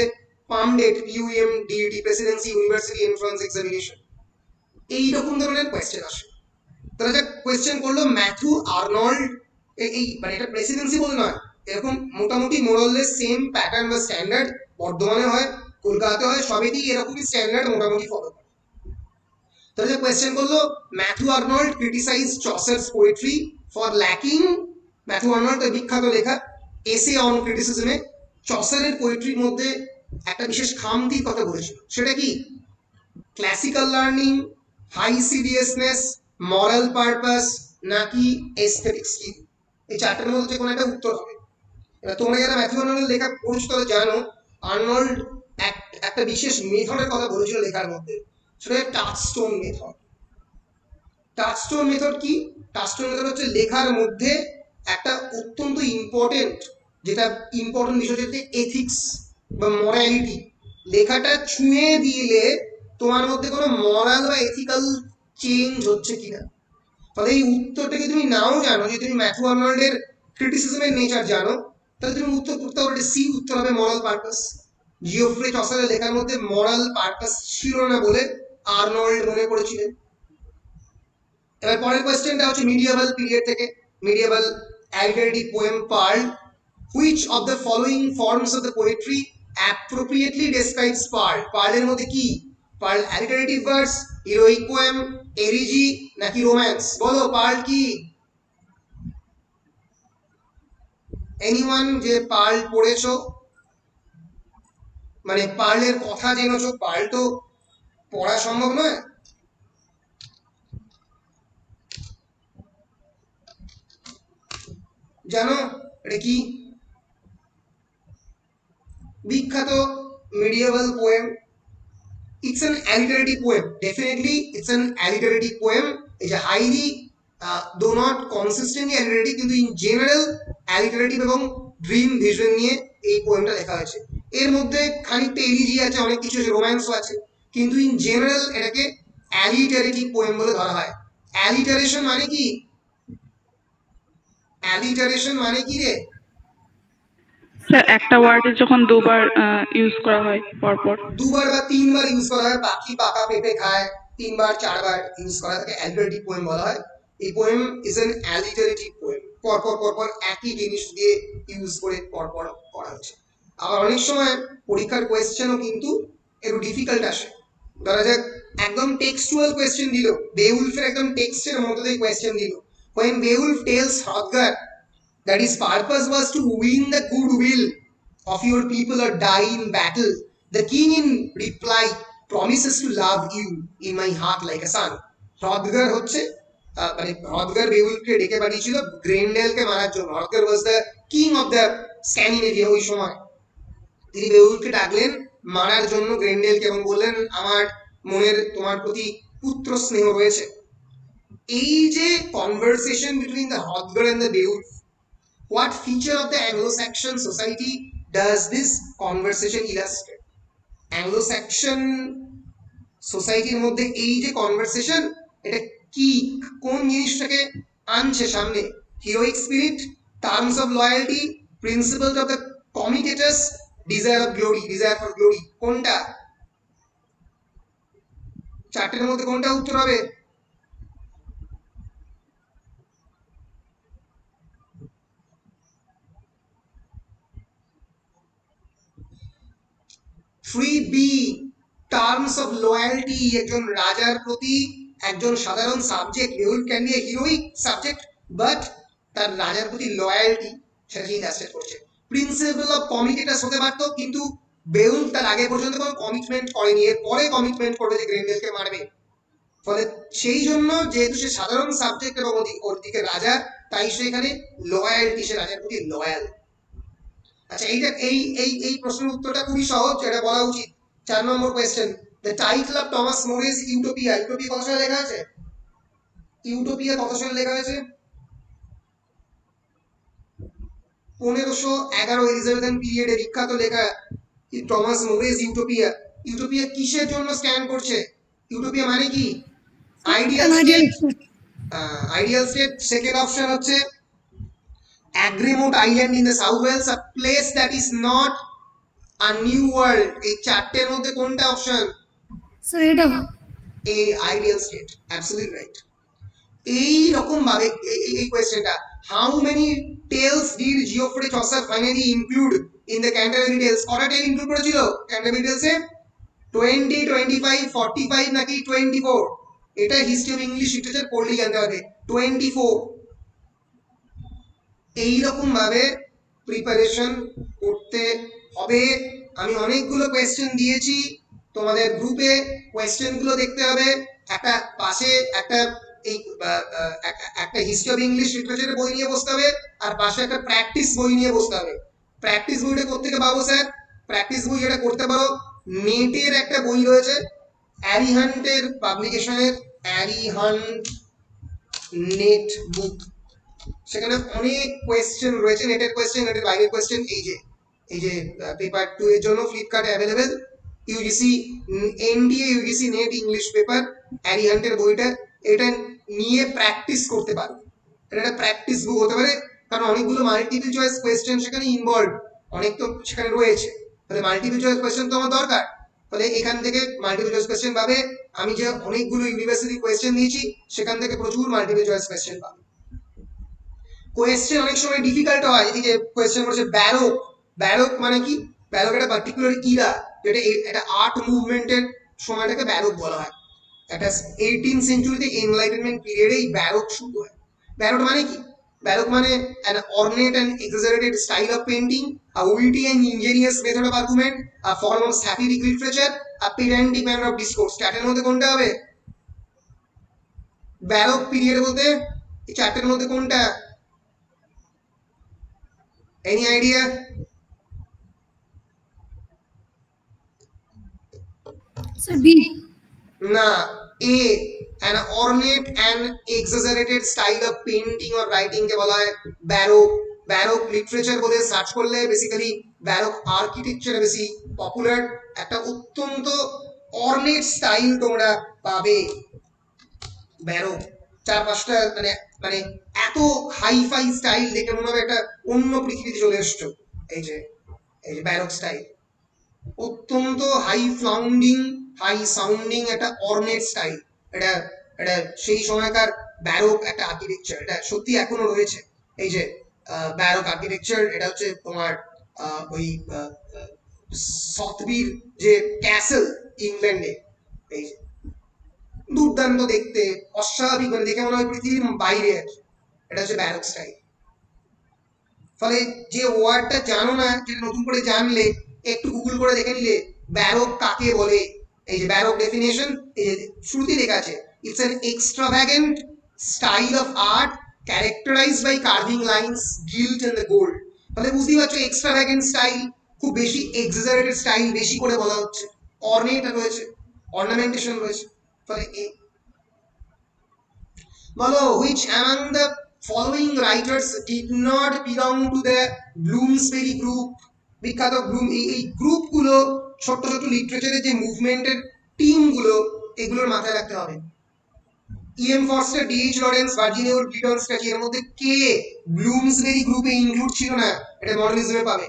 পামডেট, PUMDET, Presidency university entrance examination. এইরকম ধরনের কোয়েশ্চেন আসে। ধরা যাক কোয়েশ্চেন করলো ম্যাথু আর্নল্ড, এই মানে এটা প্রেসিডেন্সি বলে নয়, এরকম মোটামুটি মোরাললেস সেম প্যাটার্ন বা স্ট্যান্ডার্ড বর্ধমানে হয়, কলকাতাতে হয়, সবেতেই এরকমই স্ট্যান্ডার্ড মোটামুটি ফলো করে। তাহলে যে কোয়েশ্চেন করলো Matthew Arnold criticize Chaucer's poetry for lacking, Matthew Arnold বিখ্যাত লেখা এসে অন ক্রিটিসিজমে চসারের পোয়েট্রির মধ্যে একটা বিশেষ খামতির কথা বলেছিল। সেটা কি? ক্লাসিক্যাল লার্নিং, হাই সিরিয়াসনেস, মরাল পারপাস নাকি এস্থেটিক স্কিল। এই 4টার মধ্যে যে কোনো একটা উত্তর হবে। এবার তোমরা যারা ম্যাথু আর্নল্ডের লেখা পড়ছো তারা জানো আর্নল্ড একটা বিশেষ মেথডের কথা বলেছিল লেখার মধ্যে, সেটা টাচস্টোন মেথড। টাচস্টোন মেথড কি? টাচস্টোন মেথড হচ্ছে লেখার মধ্যে একটা অত্যন্ত ইম্পর্টেন্ট বিষয় হচ্ছে এথিক্স বা মরালিটি। লেখাটা ছুঁয়ে দিলে তোমার মধ্যে কোনো মরাল বা এথিক্যাল চেঞ্জ হচ্ছে কিনা। ফলে এই উত্তরটাকে তুমি নাও জানো, যে তুমি ম্যাথু আর্নল্ডের ক্রিটিসিজমের নেচার জানো, তাহলে তুমি উত্তর করতে পারবে সি, উত্তর হবে মরাল পারপাস। জিওফ্রে চসারের লেখার মধ্যে মরাল পারপাস ছিল না বলে আর্নল্ড মনে করেছিলেন। এবার পরের কোয়েশ্চেনটা হচ্ছে মিডিয়েভাল পিরিয়ড থেকে, medieval alliterative poem Pearl, which of the following forms of the poetry appropriately describes Pearl. পার্লের মধ্যে কি? Pearl alliterative verse, heroic poem, elegy নাকি রোম্যান্স? বলো পার্ল কি? এনিওয়ান যে পার্ল পড়েছো, মানে পার্লের কথা জেনেছো? পার্ল তো পড়া সম্ভব নয়। জানো এটা কি? বিখ্যাত medieval poem. It's an alliterative poem. Definitely it's an alliterative poem. It's a highly though not consistently alliterative, কিন্তু in general alliterative এবং dream vision নিয়ে এই পোয়েমটা লেখা হয়েছে। এর মধ্যে খানিকটা এলিজি আছে, অনেক কিছু রোম্যান্সও আছে, কিন্তু ইন জেনারেল এটাকে alliterative poem বলে ধরা হয়। alliteration মানে কি? alliteration মানে কি রে? স্যার একটা ওয়ার্ডে যখন দুবার ইউজ করা হয় পরপর, 2বার বা 3বার ইউজ করা হয়। পাখি পাকা পেঁপে খায় 3বার 4বার ইউজ করা থাকে, অ্যালিটারেটিভ পোয়েম বলা হয়। এই পোয়েম ইজ অ্যান অ্যালিটারেটিভ পোয়েম, পরপর পরপর একই জিনিস দিয়ে ইউজ করে পরপর করা হচ্ছে। আবার অনেক সময় পরীক্ষার কোয়েশ্চেনও কিন্তু একটু ডিফিকাল্ট আসে। ধরা যাক একদম টেক্সচুয়াল কোয়েশ্চেন দিল, বেউলফের একদম টেক্সটের মধ্যে দিয়ে কোয়েশ্চেন দিল, when Beowulf tells Hrothgar that his purpose was to win the goodwill of your people or die in battle, the king in reply promises to love you in my heart like a son. হ্রদগার হচ্ছে মানে হ্রদগার বেউলফকে ডেকে পাঠিয়েছিল গ্রেন্ডেলকে মারার জন্য। Hrothgar was the king of the Scandinavia ওই সময়। তিনি বেউলফকে ডাকলেন মারার জন্য গ্রেন্ডেলকে এবং বললেন আমার মনের তোমার প্রতি পুত্র স্নেহ রয়েছে। এই যে conversation between the Hrothgar and the Beowulf, what feature of the Anglo-Saxon society does this conversation illustrate? Anglo-Saxon সোসাইটির মধ্যে এই যে কনভারসেশন, এটা কি কোন জিনিসটাকে আনছে সামনে? Heroic spirit, terms of loyalty, principles of the comitatus, desire of glory, desire for glory. কোনটা? 4টের মধ্যে কোনটা উত্তর হবে? টার্মস অফ লয়ালটি একজন রাজার প্রতি একজন সাধারণ subject, Beul can B A heroic subject, but তার রাজার প্রতি লয়ালটি সেটা সেই ইলাস্ট্রেট করছে। প্রিন্সিপাল অফ কমিটিটা হতে পারতো, কিন্তু বেউল তার আগে পর্যন্ত কোনো কমিটমেন্ট করেনি, এর পরে কমিটমেন্ট করবে যে গ্রেন্ডেলকে মারবে। ফলে সেই জন্য যেহেতু সে সাধারণ সাবজেক্ট এবং ওর দিকে রাজা, তাই সে এখানে লয়ালটি, সে রাজার প্রতি লয়াল। আচ্ছা, এইটা এই এই এই প্রশ্নের উত্তরটা খুবই সহজ, এটা বলা উচিত। 4 number question, the title of Thomas More's Utopia. Utopia কত সালে লেখা আছে? ইউটোপিয়া কত সালে লেখা হয়েছে? 1511 এলিজাবেথান পিরিয়ডে বিখ্যাত লেখা টমাস মোরেস ইউটোপিয়া। ইউটোপিয়া কিসের জন্য স্ট্যান্ড করছে? ইউটোপিয়া মানে কি? Ideal state. Ideal state. Second option হচ্ছে Agremont Island in the South Wales, a place that is not a new world. এই চারটের মধ্যে কোনটা অপশন? স্যার এটা A, ideal state. Absolutely right. এই রকম ভাবে এই কোয়েশ্চেনটা, how many tales did Geoffrey Chaucer finally include in the Canterbury tales? কটা টেল ইনক্লুড করেছিল ক্যান্টারবেরি টেলসে? 20, 25, 45 নাকি 24? এটা হিস্ট্রি অফ ইংলিশ লিটারেচার পড়লেই জানতে হবে। 24। এইরকম ভাবে প্রিপারেশন করতে হবে। আমি অনেকগুলো কোয়েশ্চেন দিয়েছি তোমাদের গ্রুপে, কোয়েশ্চেন গুলো দেখতে হবে। একটা পাশে একটা এই একটা হিস্ট্রি অফ ইংলিশ লিটারেচারের বই নিয়ে বসতে হবে, আর পাশে একটা প্র্যাকটিস বই নিয়ে বসতে হবে। প্র্যাকটিস বইটা কোত্থেকে পাবো স্যার? প্র্যাকটিস বই যেটা করতে পারো, নেটের একটা বই রয়েছে অ্যারিহান্টের পাবলিকেশনের, অ্যারিহান্ট নেট বুক। সেখানে অনেক কোয়েশ্চেন রয়েছে, নেটের কোয়েশ্চেন, নেটের বাইরের কোয়েশ্চেন। এই যে পেপার 2 এর জন্য ফ্লিপকার্টে available UGC NTA UGC NET English paper, অ্যারিহান্টের বইটা, এটা নিয়ে প্র্যাকটিস করতে পারো। এটা একটা প্র্যাকটিস বুক হতে পারে, কারণ অনেকগুলো মাল্টিপল চয়েস কোয়েশ্চেন সেখানে ইনভলভ, অনেক তো সেখানে রয়েছে। তাহলে মাল্টিপল চয়েস কোয়েশ্চেন তো আমার দরকার। ফলে এখান থেকে মাল্টিপল চয়েস কোয়েশ্চেন পাবে। আমি যে অনেকগুলো ইউনিভার্সিটি কোয়েশ্চেন দিয়েছি সেখান থেকে প্রচুর মাল্টিপল চয়েস কোয়েশ্চেন পাবে। কোয়েশ্চেন অনেক সময় ডিফিকাল্ট হয়। এই যে কোয়েশ্চেন করেছে ব্যারোক। ব্যারোক মানে কি? ব্যারোক একটা পার্টিকুলার ইরা, যেটা একটা আর্ট মুভমেন্টের সময়টাকে ব্যারোক বলা হয়। একটা 18th সেঞ্চুরিতে এনলাইটেনমেন্ট পিরিয়ডে এই ব্যারোক শুরু হয়। ব্যারোক মানে কি? ব্যারোক মানে an ornate and exaggerated style of painting, a witty and ingenious method of argument, a form of satiric literature, a pedantic manner of discourse। চারটের মধ্যে কোনটা হবে? ব্যারোক পিরিয়ড বলতে এই চারটের মধ্যে কোনটা? Any idea? Sir B. না, A, an ornate and exaggerated style of painting or writing কে বলা হয় ব্যারোক। ব্যারোক লিটারেচার বলে সার্চ করলে বেসিক্যালি ব্যারোক আর্কিটেকচার বেশি পপুলার। একটা অত্যন্ত অর্নেট স্টাইল তোমরা পাবে ব্যারোক। 4-5টা মানে মানে এত হাইফাই স্টাইল দেখে মনে হবে একটা অন্য পৃথিবীতে চলে এসছো। এই যে ব্যারোক স্টাইল অত্যন্ত হাই সাউন্ডিং একটা অর্নেট স্টাইল। এটা এটা সেই সময়কার ব্যারোক একটা আর্কিটেকচার, এটা সত্যি এখনো রয়েছে। এই যে ব্যারোক আর্কিটেকচার, এটা হচ্ছে তোমার ওই সথবির যে ক্যাসেল ইংল্যান্ডে, এই যে দুর্দান্ত দেখতে, অস্বাভাবিক, মানে দেখে মনে হয় পৃথিবীর বাইরে আছে। এটা হচ্ছে ব্যারোক স্টাইল। ফলে যে ওয়ার্ডটা জানো না, যেটা নতুন করে জানলে একটু গুগল করে দেখে নিলে ব্যারোক কাকে বলে। এই যে ব্যারোক ডেফিনেশন, এই যে শুরুতেই লেখা আছে, it's an extravagant style of art characterized by curving lines, gilt and the gold. ফলে বুঝতেই পারছো এক্সট্রাভ্যাগেন্ট স্টাইল, খুব বেশি এক্সাজারেটেড স্টাইল বেশি করে বলা হচ্ছে, অর্নেট রয়েছে, অর্নামেন্টেশন রয়েছে। ফলে বলো, which among the following writers did not belong to the Bloomsbury group? বিখ্যাত এই গ্রুপগুলো, ছোট ছোট লিটারেচারের যে মুভমেন্টের টিমগুলো, এগুলোর মাথায় রাখতে হবে। E.M. Forster, D.H. Lawrence, Virginia Woolf, Gideon Strachey, এর মধ্যে কে ব্লুমসবেরি গ্রুপে ইনক্লুড ছিল না? এটা মডার্নিজমে পাবে।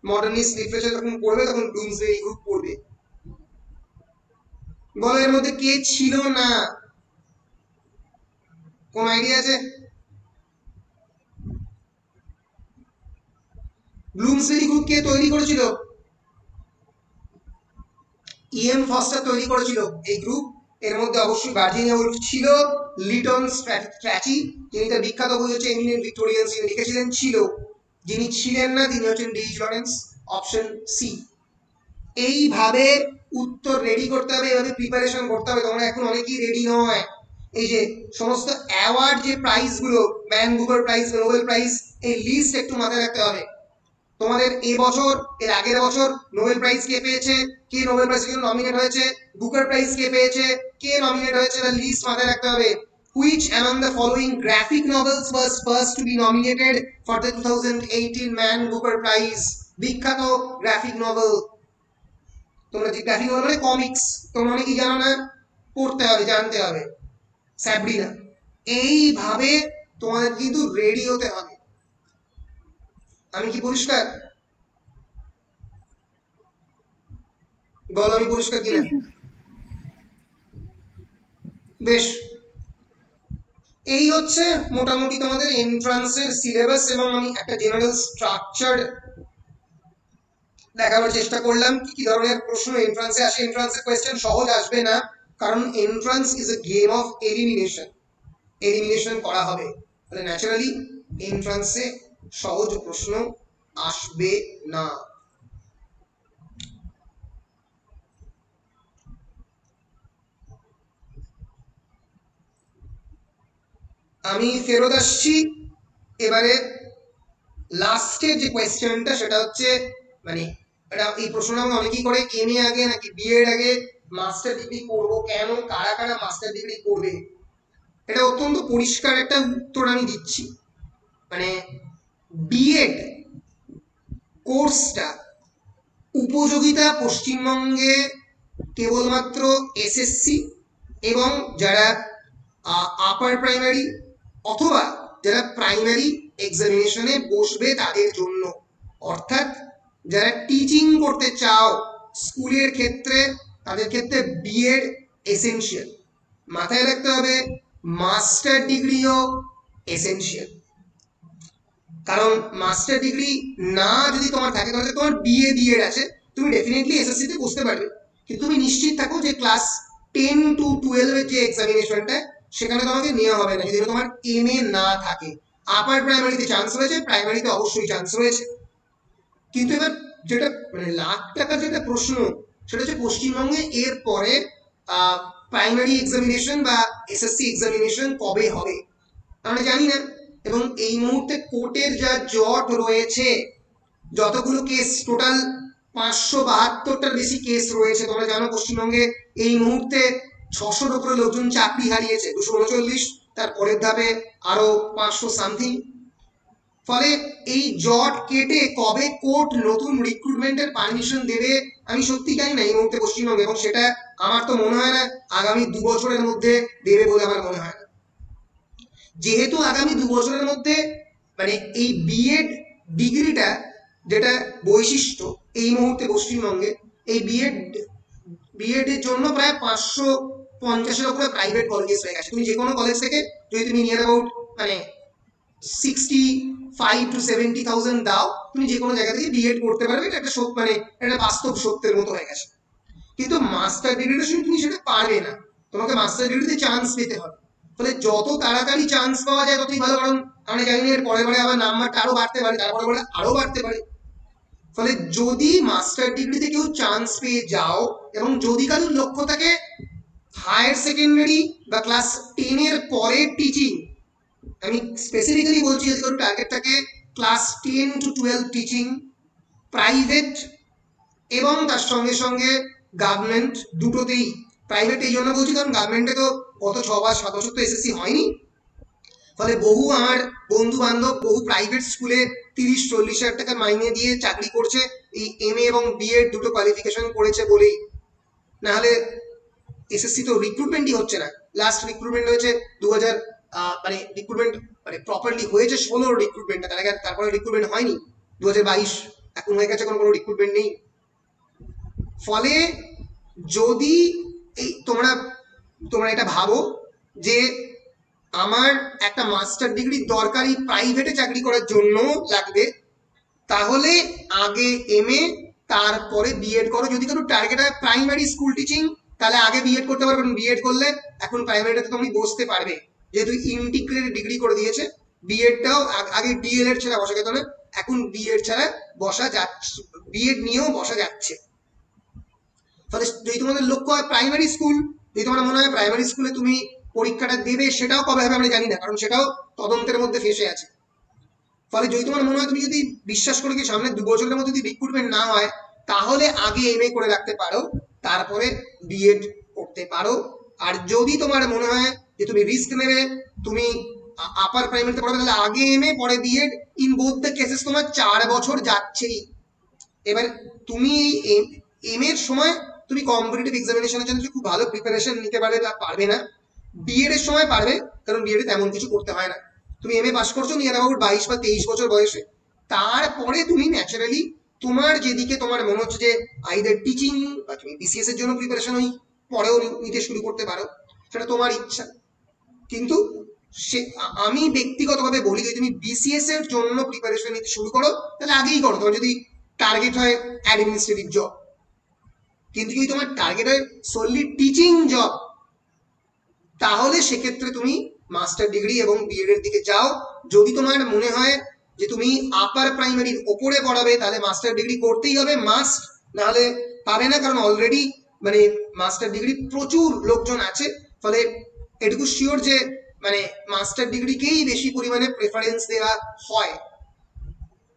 মডার্নিস্ট লিটারেচার যখন পড়বে তখন ব্লুমসবেরি গ্রুপ পড়বে। বলো এর মধ্যে কে ছিল না? কোন আইডিয়া আছে? ব্লুমসবেরি গ্রুপ কে তৈরি করেছিল? ইএম ফস্টার তৈরি করেছিল এই গ্রুপ। এর মধ্যে অবশ্যই ভার্জিনিয়া উলফ ছিল, লিটন স্ট্র্যাচি যিনি তার বিখ্যাত বই হচ্ছে এমিনেন্ট ভিক্টোরিয়ান্স যিনি লিখেছিলেন ছিল, যিনি ছিলেন না তিনি হচ্ছেন ডি লরেন্স, অপশন সি। এইভাবে উত্তর রেডি করতে হবে, এইভাবে প্রিপারেশন করতে হবে। তোমরা এখন অনেকেই রেডি নয়। এই যে সমস্ত অ্যাওয়ার্ড যে প্রাইজ গুলো, man Booker prize, Nobel prize, এই লিস্ট একটু মাথায় রাখতে হবে। তোমাদের এবছর, এর আগের বছর নোবেল প্রাইজ কে পেয়েছে, কে নোবেল প্রাইজ জন্য নমিনেট হয়েছে, বুকার প্রাইজ কে পেয়েছে, কে নমিনেট হয়েছে, তার লিস্ট মাথায় রাখতে হবে। Which among the following graphic novels was first to be nominated for the 2018 Man Booker Prize? বিখ্যাত গ্রাফিক নভেল। তোমরা যে গ্রাফিক নভেল মানে কমিক্স, তোমরা অনেকেই জানো না, পড়তে হবে, জানতে হবে। স্যাব্রিনা। এইভাবে তোমাদের কিন্তু রেডি হতে হবে। আমি কি পরিষ্কার? বলো আমি পরিষ্কার কিনা? বেশ, এই হচ্ছে মোটামুটি তোমাদের এন্ট্রান্সের সিলেবাস, এবং আমি একটা জেনারেল স্ট্রাকচার দেখাবার চেষ্টা করলাম কি কি ধরনের প্রশ্ন এন্ট্রান্সে আসে। এন্ট্রান্সের কোয়েশ্চেন সহজ আসবে না, কারণ entrance is a game of elimination করা হবে। তাহলে ন্যাচারালি এন্ট্রান্সে সহজ প্রশ্ন আসবে না। আমি ফেরত আসছি এবারে লাস্টের যে কোয়েশ্চেনটা, সেটা হচ্ছে মানে এটা এই প্রশ্নটা আমাকে অনেকেই করে, এমএ আগে নাকি বিএড আগে, মাস্টার ডিগ্রি করবো কেন, কারা কারা মাস্টার ডিগ্রি করবে। এটা অত্যন্ত পরিষ্কার একটা উত্তর আমি দিচ্ছি। মানে বিএড কোর্সটা উপযোগিতা পশ্চিমবঙ্গে কেবলমাত্র এসএসসি এবং যারা আপার প্রাইমারি অথবা যারা প্রাইমারি এক্সামিনেশনে বসবে তাদের জন্য। অর্থাৎ যারা টিচিং করতে চাও স্কুলের ক্ষেত্রে, তাদের ক্ষেত্রে বিএড এসেনশিয়াল। মাথায় রাখতে হবে মাস্টার ডিগ্রিও এসেনশিয়াল, কারণ মাস্টার ডিগ্রি না যদি তোমার থাকে, তাহলে তোমার বিএড আছে, তুমি ডেফিনেটলি এসএসসি তে বসতে পারবে, কিন্তু তুমি নিশ্চিত থাকো যে ক্লাস 10 to 12 এর যে এক্সামিনেশনটা সেখানে তোমাকে নেওয়া হবে না যদি তোমার এমএ না থাকে। আপার প্রাইমারিতে চান্স রয়েছে, প্রাইমারিতে অবশ্যই চান্স রয়েছে। কিন্তু এবার যেটা মানে লাখ টাকা যেটা প্রশ্ন, সেটা হচ্ছে পশ্চিমবঙ্গে এর পরে প্রাইমারি এক্সামিনেশন বা এসএসসি এক্সামিনেশন কবে হবে আমরা জানি না। এবং এই মুহূর্তে কোর্টের যা জট রয়েছে, যতগুলো কেস, টোটাল 572টার বেশি কেস রয়েছে। তোমরা জানো পশ্চিমবঙ্গে এই মুহূর্তে 600-র উপরে লোকজন চাকরি হারিয়েছে, 239, তার পরের ধাপে আরো 500 সামথিং। ফলে এই জট কেটে কবে কোর্ট নতুন রিক্রুটমেন্টের পারমিশন দেবে আমি সত্যি জানি না এই মুহূর্তে পশ্চিমবঙ্গে, এবং সেটা আমার তো মনে হয় না আগামী 2 বছরের মধ্যে দেবে বলে আমার মনে হয় না। যেহেতু আগামী 2 বছরের মধ্যে মানে এই বিএড ডিগ্রিটা যেটা বৈশিষ্ট্য এই মুহূর্তে পশ্চিমবঙ্গে, এই বিএড এর জন্য প্রায় 550-এর উপরে প্রাইভেট কলেজ হয়ে গেছে। তুমি যে কোনো কলেজ থেকে যদি তুমি নিয়ার অ্যাবাউট মানে 65 to 70,000 দাও, তুমি যে কোনো জায়গা থেকে বিএড করতে পারবে। এটা একটা মানে একটা বাস্তব সত্যের মতো হয়ে গেছে। কিন্তু মাস্টার ডিগ্রির সময় তুমি সেটা পারবে না, তোমাকে মাস্টার ডিগ্রিতে চান্স পেতে হবে। ফলে যত তাড়াতাড়ি চান্স পাওয়া যায় ততই ভালো, কারণ আমরা জানি না এর পরে পরে আবার নাম্বারটা আরো বাড়তে পারে, তারপরে পরে আরো বাড়তে পারে। ফলে যদি মাস্টার ডিগ্রিতে কেউ চান্স পেয়ে যাও, এবং যদি কারোর লক্ষ্য থাকে হায়ার সেকেন্ডারি বা ক্লাস 10 এর পরে টিচিং, আমি স্পেসিফিক্যালি বলছি যদি কারোর টার্গেট থাকে ক্লাস 10 to 12 টিচিং, প্রাইভেট এবং তার সঙ্গে সঙ্গে গভর্নমেন্ট, দুটোতেই। প্রাইভেট এই জন্য বলছি কারণ গভর্নমেন্টে তো গত 6 বা 7 বছর তো এসএসসি হয়নি। ফলে বহু আমার বন্ধু বান্ধব বহু প্রাইভেট স্কুলে 30-40 হাজার টাকা মাইনে দিয়ে চাকরি করছে, এই এমএ এবং বিএড দুটো কোয়ালিফিকেশন করেছে বলেই। না হলে এসএসসি তো রিক্রুটমেন্টই হচ্ছে না। লাস্ট রিক্রুটমেন্ট হয়েছে 2000 মানে রিক্রুটমেন্ট মানে প্রপারলি হয়েছে 16 রিক্রুটমেন্টটা, তারপরে রিক্রুটমেন্ট হয়নি 2022, এখন হয়ে গেছে কোনো রিক্রুটমেন্ট নেই। ফলে যদি এই তোমরা এটা ভাবো যে আমার একটা মাস্টার ডিগ্রি দরকারি প্রাইভেটে চাকরি করার জন্য লাগবে, তাহলে আগে এমএ তারপরে বিএড করো। যদি কোনো টার্গেট হয় প্রাইমারি স্কুল টিচিং, তাহলে আগে বিএড করতে পারবে, কারণ বিএড করলে এখন প্রাইমারিটাতে তুমি বসতে পারবে, যেহেতু ইন্টিগ্রেটেড ডিগ্রি করে দিয়েছে। বিএডটাও আগে ডিএলএড ছাড়া বসা যেত না, এখন বিএড ছাড়া বসা যাচ্ছে, বিএড নিয়েও বসা যাচ্ছে। ফলে যদি তোমাদের লক্ষ্য হয় প্রাইমারি স্কুল, যদি তোমার মনে হয় প্রাইমারি স্কুলে তুমি পরীক্ষাটা দেবে, সেটাও কবে হবে আমরা জানি না, কারণ সেটাও তদন্তের মধ্যে ফেসে আছে। ফলে যদি তোমার মনে হয়, তুমি যদি বিশ্বাস করো কি সামনে 2 বছরের মধ্যে যদি রিক্রুটমেন্ট না হয়, তাহলে আগে এমএ করে রাখতে পারো, তারপরে বিএড করতে পারো। আর যদি তোমার মনে হয় যে তুমি রিস্ক নেবে, তুমি আপার প্রাইমারিতে পড়াবে, তাহলে আগে এমএ পরে BEd. In both the cases তোমার 4 বছর যাচ্ছেই। এবার তুমি এম এর সময় তুমি কম্পিটিটিভ এক্সামিনেশনের জন্য খুব ভালো প্রিপারেশন নিতে পারবে, তা পারবে না। বিএড এর সময় পারবে, কারণ বিএড এ তেমন কিছু করতে হয় না। তুমি এমএ পাস করছো নিয়ার অ্যাবাউট 22 বা 23 বছর বয়সে, তারপরে তুমি ন্যাচারালি তোমার যেদিকে তোমার মনে হচ্ছে যে আইদার টিচিং বা তুমি বিসিএস এর জন্য প্রিপারেশন ওই পরেও নিতে শুরু করতে পারো, সেটা তোমার ইচ্ছা। কিন্তু আমি ব্যক্তিগতভাবে বলি, যদি তুমি বিসিএস এর জন্য প্রিপারেশন নিতে শুরু করো, তাহলে আগেই করো, তোমার যদি টার্গেট হয় অ্যাডমিনিস্ট্রেটিভ জব। কিন্তু যদি তোমার টার্গেট হয় সোনলি টিচিং জব, তাহলে সেক্ষেত্রে তুমি মাস্টার ডিগ্রি এবং বিএড এর দিকে যাও। যদি তোমার মনে হয় যে তুমি আপার প্রাইমারির ওপরে পড়াবে, তাহলে মাস্টার ডিগ্রি করতেই হবে, মাস্ট, নাহলে পাবে না, কারণ অলরেডি মানে মাস্টার ডিগ্রি প্রচুর লোকজন আছে। ফলে এটুকু শিওর যে মানে মাস্টার ডিগ্রিকেই বেশি পরিমাণে প্রেফারেন্স দেওয়া হয়।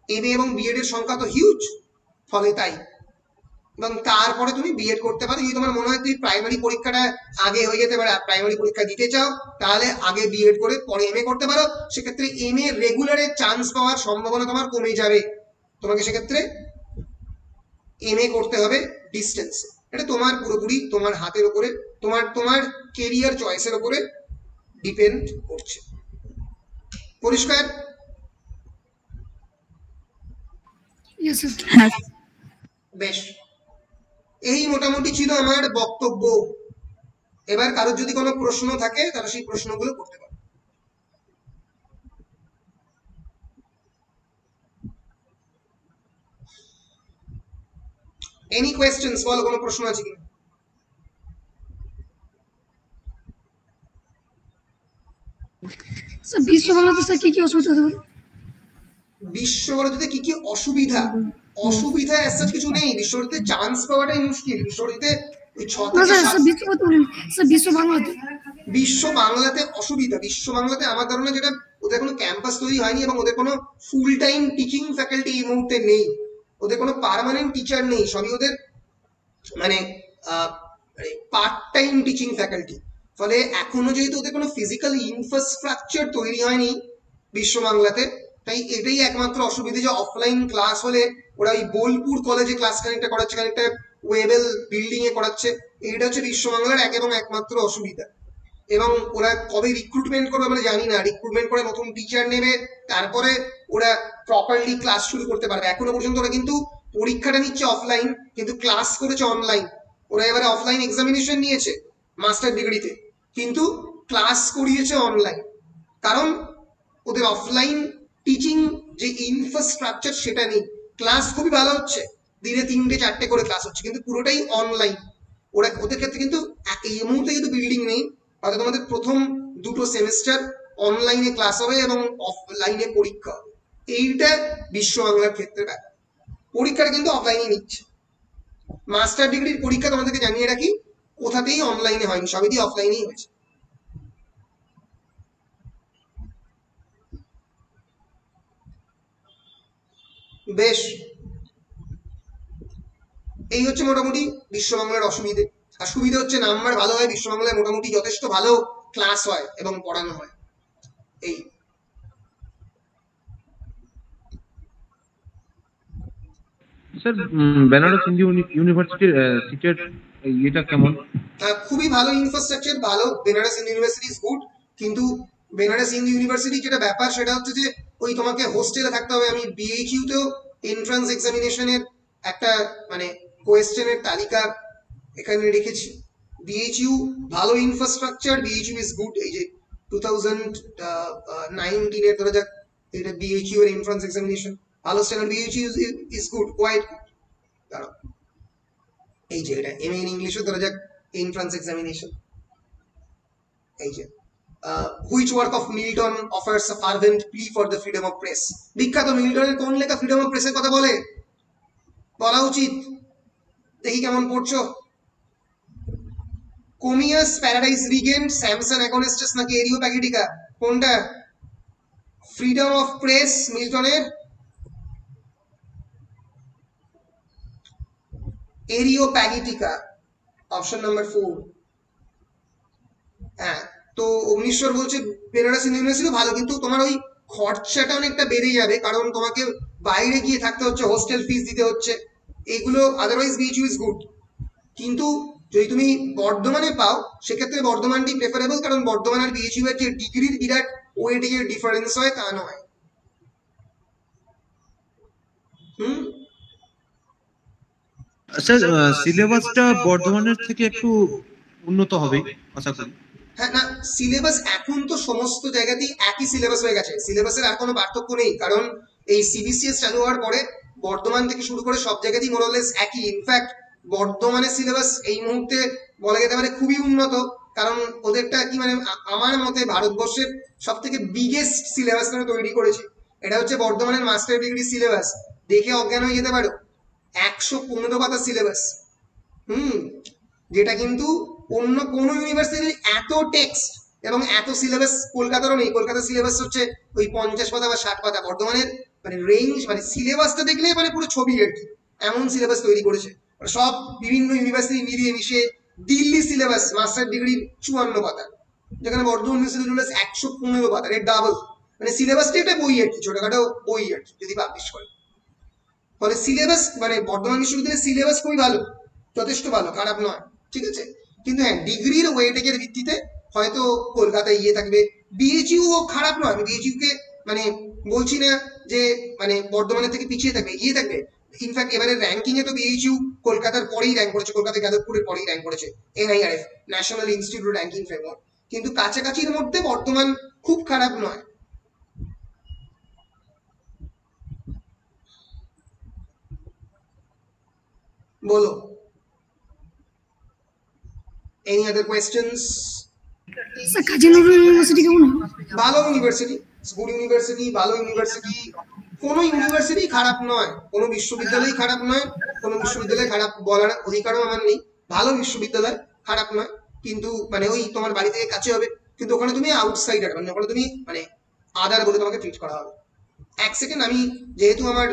এমএ এবং বিএড এর সংখ্যা তো হিউজ, ফলে তাই। এবং তারপরে তুমি বিএড করতে পারো। যদি তোমার মনে হয় তুমি প্রাইমারি পরীক্ষাটা আগে হয়ে যেতে পারে, প্রাইমারি পরীক্ষা দিতে চাও, তাহলে আগে বিএড করে পরে এমএ করতে পারো। সেক্ষেত্রে এমএ রেগুলারে চান্স পাওয়ার সম্ভাবনা তোমার কমে যাবে। তোমাকে সেক্ষেত্রে এমএ করতে হবে ডিস্টেন্সে। এটা তোমার পুরোপুরি তোমার হাতের উপরে, তোমার কেরিয়ার চয়েসের উপরে ডিপেন্ড করছে। পরিষ্কার? Yes, sir. বেশ, এই মোটামুটি ছিল আমার বক্তব্য। এবার কারোর যদি কোনো প্রশ্ন থাকে, তাহলে সেই প্রশ্নগুলো করতে পারো। Any questions? বলো, কোনো প্রশ্ন আছে কিনা? স্যার বিশ্ব বাংলাতে স্যার কি কি অসুবিধা হতে পারে? বিশ্বভারতীতে কি কি অসুবিধা? অসুবিধা এসব কিছু নেই। বিশ্বভারতীতে চান্স পাওয়াটাই মুশকিল। বিশ্বভারতীতে ওই 6 না থেকে স্যার, 7 বিশ্বভারতী বলুন স্যার, বিশ্ব বাংলাতে। বিশ্ব বাংলাতে অসুবিধা, বিশ্ব বাংলাতে আমার ধারণা যেটা ওদের কোনো ক্যাম্পাস তৈরি হয়নি এবং ওদের কোনো ফুল টাইম টিচিং ফ্যাকাল্টি এই মুহূর্তে নেই, ওদের কোনো পার্মানেন্ট টিচার নেই, সবই ওদের মানে পার্ট টাইম টিচিং ফ্যাকাল্টি। ফলে এখনো যেহেতু ওদের কোনো ফিজিক্যাল ইনফ্রাস্ট্রাকচার তৈরি হয়নি বিশ্ব বাংলাতে, তাই এটাই একমাত্র অসুবিধা যে অফলাইন ক্লাস হলে ওরা ওই বোলপুর কলেজে ক্লাস খানিকটা করাচ্ছে, খানিকটা ওয়েবেল বিল্ডিং এ করাচ্ছে। এইটা হচ্ছে বিশ্ব বাংলার এক এবং একমাত্র অসুবিধা। এবং ওরা কবে রিক্রুটমেন্ট করবে আমরা জানি না। রিক্রুটমেন্ট করে নতুন টিচার নেবে, তারপরে ওরা প্রপারলি ক্লাস শুরু করতে পারবে। এখনো পর্যন্ত ওরা কিন্তু পরীক্ষাটা নিচ্ছে অফলাইন, কিন্তু ক্লাস করেছে অনলাইন। ওরা এবারে অফলাইন এক্সামিনেশন নিয়েছে মাস্টার ডিগ্রিতে, কিন্তু ক্লাস করিয়েছে অনলাইন। কারণ ওদের অফলাইন টিচিং যে ইনফ্রাস্ট্রাকচার সেটা নেই। ক্লাস খুবই ভালো হচ্ছে, দিনে 3-4টে করে ক্লাস হচ্ছে, কিন্তু পুরোটাই অনলাইন। ওদের ক্ষেত্রে কিন্তু এই মুহূর্তে কিন্তু বিল্ডিং নেই, হয়তো তোমাদের প্রথম 2টো সেমিস্টার অনলাইনে ক্লাস হবে এবং অফলাইনে পরীক্ষা হবে। এইটা বিশ্ব বাংলার ক্ষেত্রে ব্যাপার। পরীক্ষাটা কিন্তু অফলাইনে নিচ্ছে। মাস্টার ডিগ্রির পরীক্ষা তোমাদেরকে জানিয়ে রাখি, কোথাতেই অনলাইনে হয়নি, সবই অফলাইনেই হয়েছে। বেশ, এই হচ্ছে মোটামুটি বিশ্ব বাংলার অসুবিধে। আর সুবিধা হচ্ছে নাম্বার ভালো হয়, বিশ্ব বাংলায় মোটামুটি যথেষ্ট ভালো ক্লাস হয় এবং পড়ানো হয়। এই স্যার বেনারস হিন্দু ইউনিভার্সিটির সিটের এটা কেমন? খুবই ভালো ইনফ্রাস্ট্রাকচার, ভালো। Benares Hindu university is good, কিন্তু বেনারস হিন্দু ইউনিভার্সিটি যেটা ব্যাপার সেটা হচ্ছে যে ওই তোমাকে হোস্টেলে থাকতে হবে। আমি বিএইচইউ তেও এন্ট্রান্স এক্সামিনেশনের একটা মানে কোয়েশ্চেনের তালিকা এখানে রেখেছি। বিএইচইউ ভালো ইনফ্রাস্ট্রাকচার, বিএইচইউ ইজ গুড। এই যে 2019 এর ধরা যাক, এটা বিএইচইউ এর এন্ট্রান্স এক্সামিনেশন ভালো standard, BHU is good, quite good. দাঁড়াও, এই যে এটা এমএ ইন ইংলিশে ধরা যাক এন্ট্রান্স এক্সামিনেশন, এই যে which work of Milton offers a fervent plea for the freedom of press. বিখ্যাত মিল্টনের কোন লেখা ফ্রিডম অফ প্রেসের কথা বলে? বলা উচিত, দেখি কেমন পড়ছো। কোমিয়াস, প্যারাডাইস রিগেন্ড, স্যামসন অ্যাগোনিস্টাস নাকি এরিও প্যাগেটিকা? কোনটা? ফ্রিডম অফ প্রেস মিল্টনের, এরিও প্যাগেটিকা, অপশন নাম্বার 4। হ্যাঁ, তো অগ্নিশ্বর বলছে বেনারস ইউনিভার্সিটি ভালো, কিন্তু তোমার ওই খরচাটা অনেকটা বেড়ে যাবে, কারণ তোমাকে বাইরে গিয়ে থাকতে হচ্ছে, হোস্টেল ফিস দিতে হচ্ছে, এইগুলো। আদারওয়াইজ বিএইচইউ ইজ গুড, কিন্তু যদি তুমি বর্ধমানে পাও সেক্ষেত্রে বর্ধমানটি প্রেফারেবল, কারণ বর্ধমান আর বিএইচইউ এর যে ডিগ্রির বিরাট ওয়েটেজ এর ডিফারেন্স হয় তা নয়। স্যার সিলেবাসটা বর্ধমানের থেকে একটু উন্নত হবে আশা করি। হ্যাঁ, না সিলেবাস এখন তো সমস্ত জায়গাতেই একই সিলেবাস হয়ে গেছে, সিলেবাসের আর কোনো পার্থক্য নেই, কারণ এই সিবিসিএস চালু হওয়ার পরে বর্ধমান থেকে শুরু করে সব জায়গাতেই মোরলেস একই। ইনফ্যাক্ট বর্ধমানের সিলেবাস এই মুহূর্তে বলা যেতে পারে খুবই উন্নত, কারণ ওদেরটা কি মানে আমার মতে ভারতবর্ষের সব থেকে বিগেস্ট সিলেবাস তারা তৈরি করেছে। এটা হচ্ছে বর্ধমানের মাস্টার ডিগ্রি সিলেবাস, দেখে অজ্ঞান হয়ে যেতে পারো, 115 পাতা সিলেবাস। যেটা কিন্তু অন্য কোনো ইউনিভার্সিটির এত টেক্সট এবং এত সিলেবাস কলকাতারও নেই। কলকাতার সিলেবাস হচ্ছে ওই 50 পাতা বা 60 পাতা, বর্ধমানের মানে রেঞ্জ মানে সিলেবাসটা দেখলে মানে পুরো ছবি আর কি, এমন সিলেবাস তৈরি করেছে। সব বিভিন্ন ইউনিভার্সিটি মিলিয়ে মিশিয়ে দিল্লি সিলেবাস মাস্টার ডিগ্রি 54 পাতা, যেখানে বর্ধমান ইউনিভার্সিটি 115 পাতা, এর ডাবল। মানে সিলেবাসটা একটা বই আর কি, ছোটখাটো বই আর কি যদি পাবলিশ করে। ফলে সিলেবাস মানে বর্ধমান বিশ্ববিদ্যালয়ের সিলেবাস খুবই ভালো, যথেষ্ট ভালো, খারাপ নয়, ঠিক আছে। কিন্তু হ্যাঁ, ডিগ্রির ওয়েটেজের ভিত্তিতে হয়তো কলকাতায় ইয়ে থাকবে। বিএইচইউ খারাপ নয়, আমি বিএইচইউ কে মানে বলছি না যে মানে বর্ধমানের থেকে পিছিয়ে থাকবে, এগিয়ে থাকবে। ইনফ্যাক্ট এবারে র্যাঙ্কিং এ তো বিএইচইউ কলকাতার পরেই র্যাঙ্ক করেছে, কলকাতা যাদবপুরের পরেই র্যাঙ্ক করেছে NIRF, national institute ranking framework. কিন্তু কাছাকাছির মধ্যে বর্ধমান খুব খারাপ নয়। বলো, any other questions? Sir Kazi Nazrul university কেমন হবে? ভালো ইউনিভার্সিটি, গুড ইউনিভার্সিটি, ভালো ইউনিভার্সিটি, কোনো ইউনিভার্সিটি খারাপ নয়, কোনো বিশ্ববিদ্যালয় খারাপ নয়, কোনো বিশ্ববিদ্যালয় খারাপ বলার অধিকারও আমার নেই। ভালো বিশ্ববিদ্যালয়, খারাপ নয়, কিন্তু মানে ওই তোমার বাড়ি থেকে কাছে হবে, কিন্তু ওখানে তুমি আউটসাইডার, মানে ওখানে তুমি মানে আদার বলে তোমাকে ট্রিট করা হবে। এক সেকেন্ড, আমি যেহেতু আমার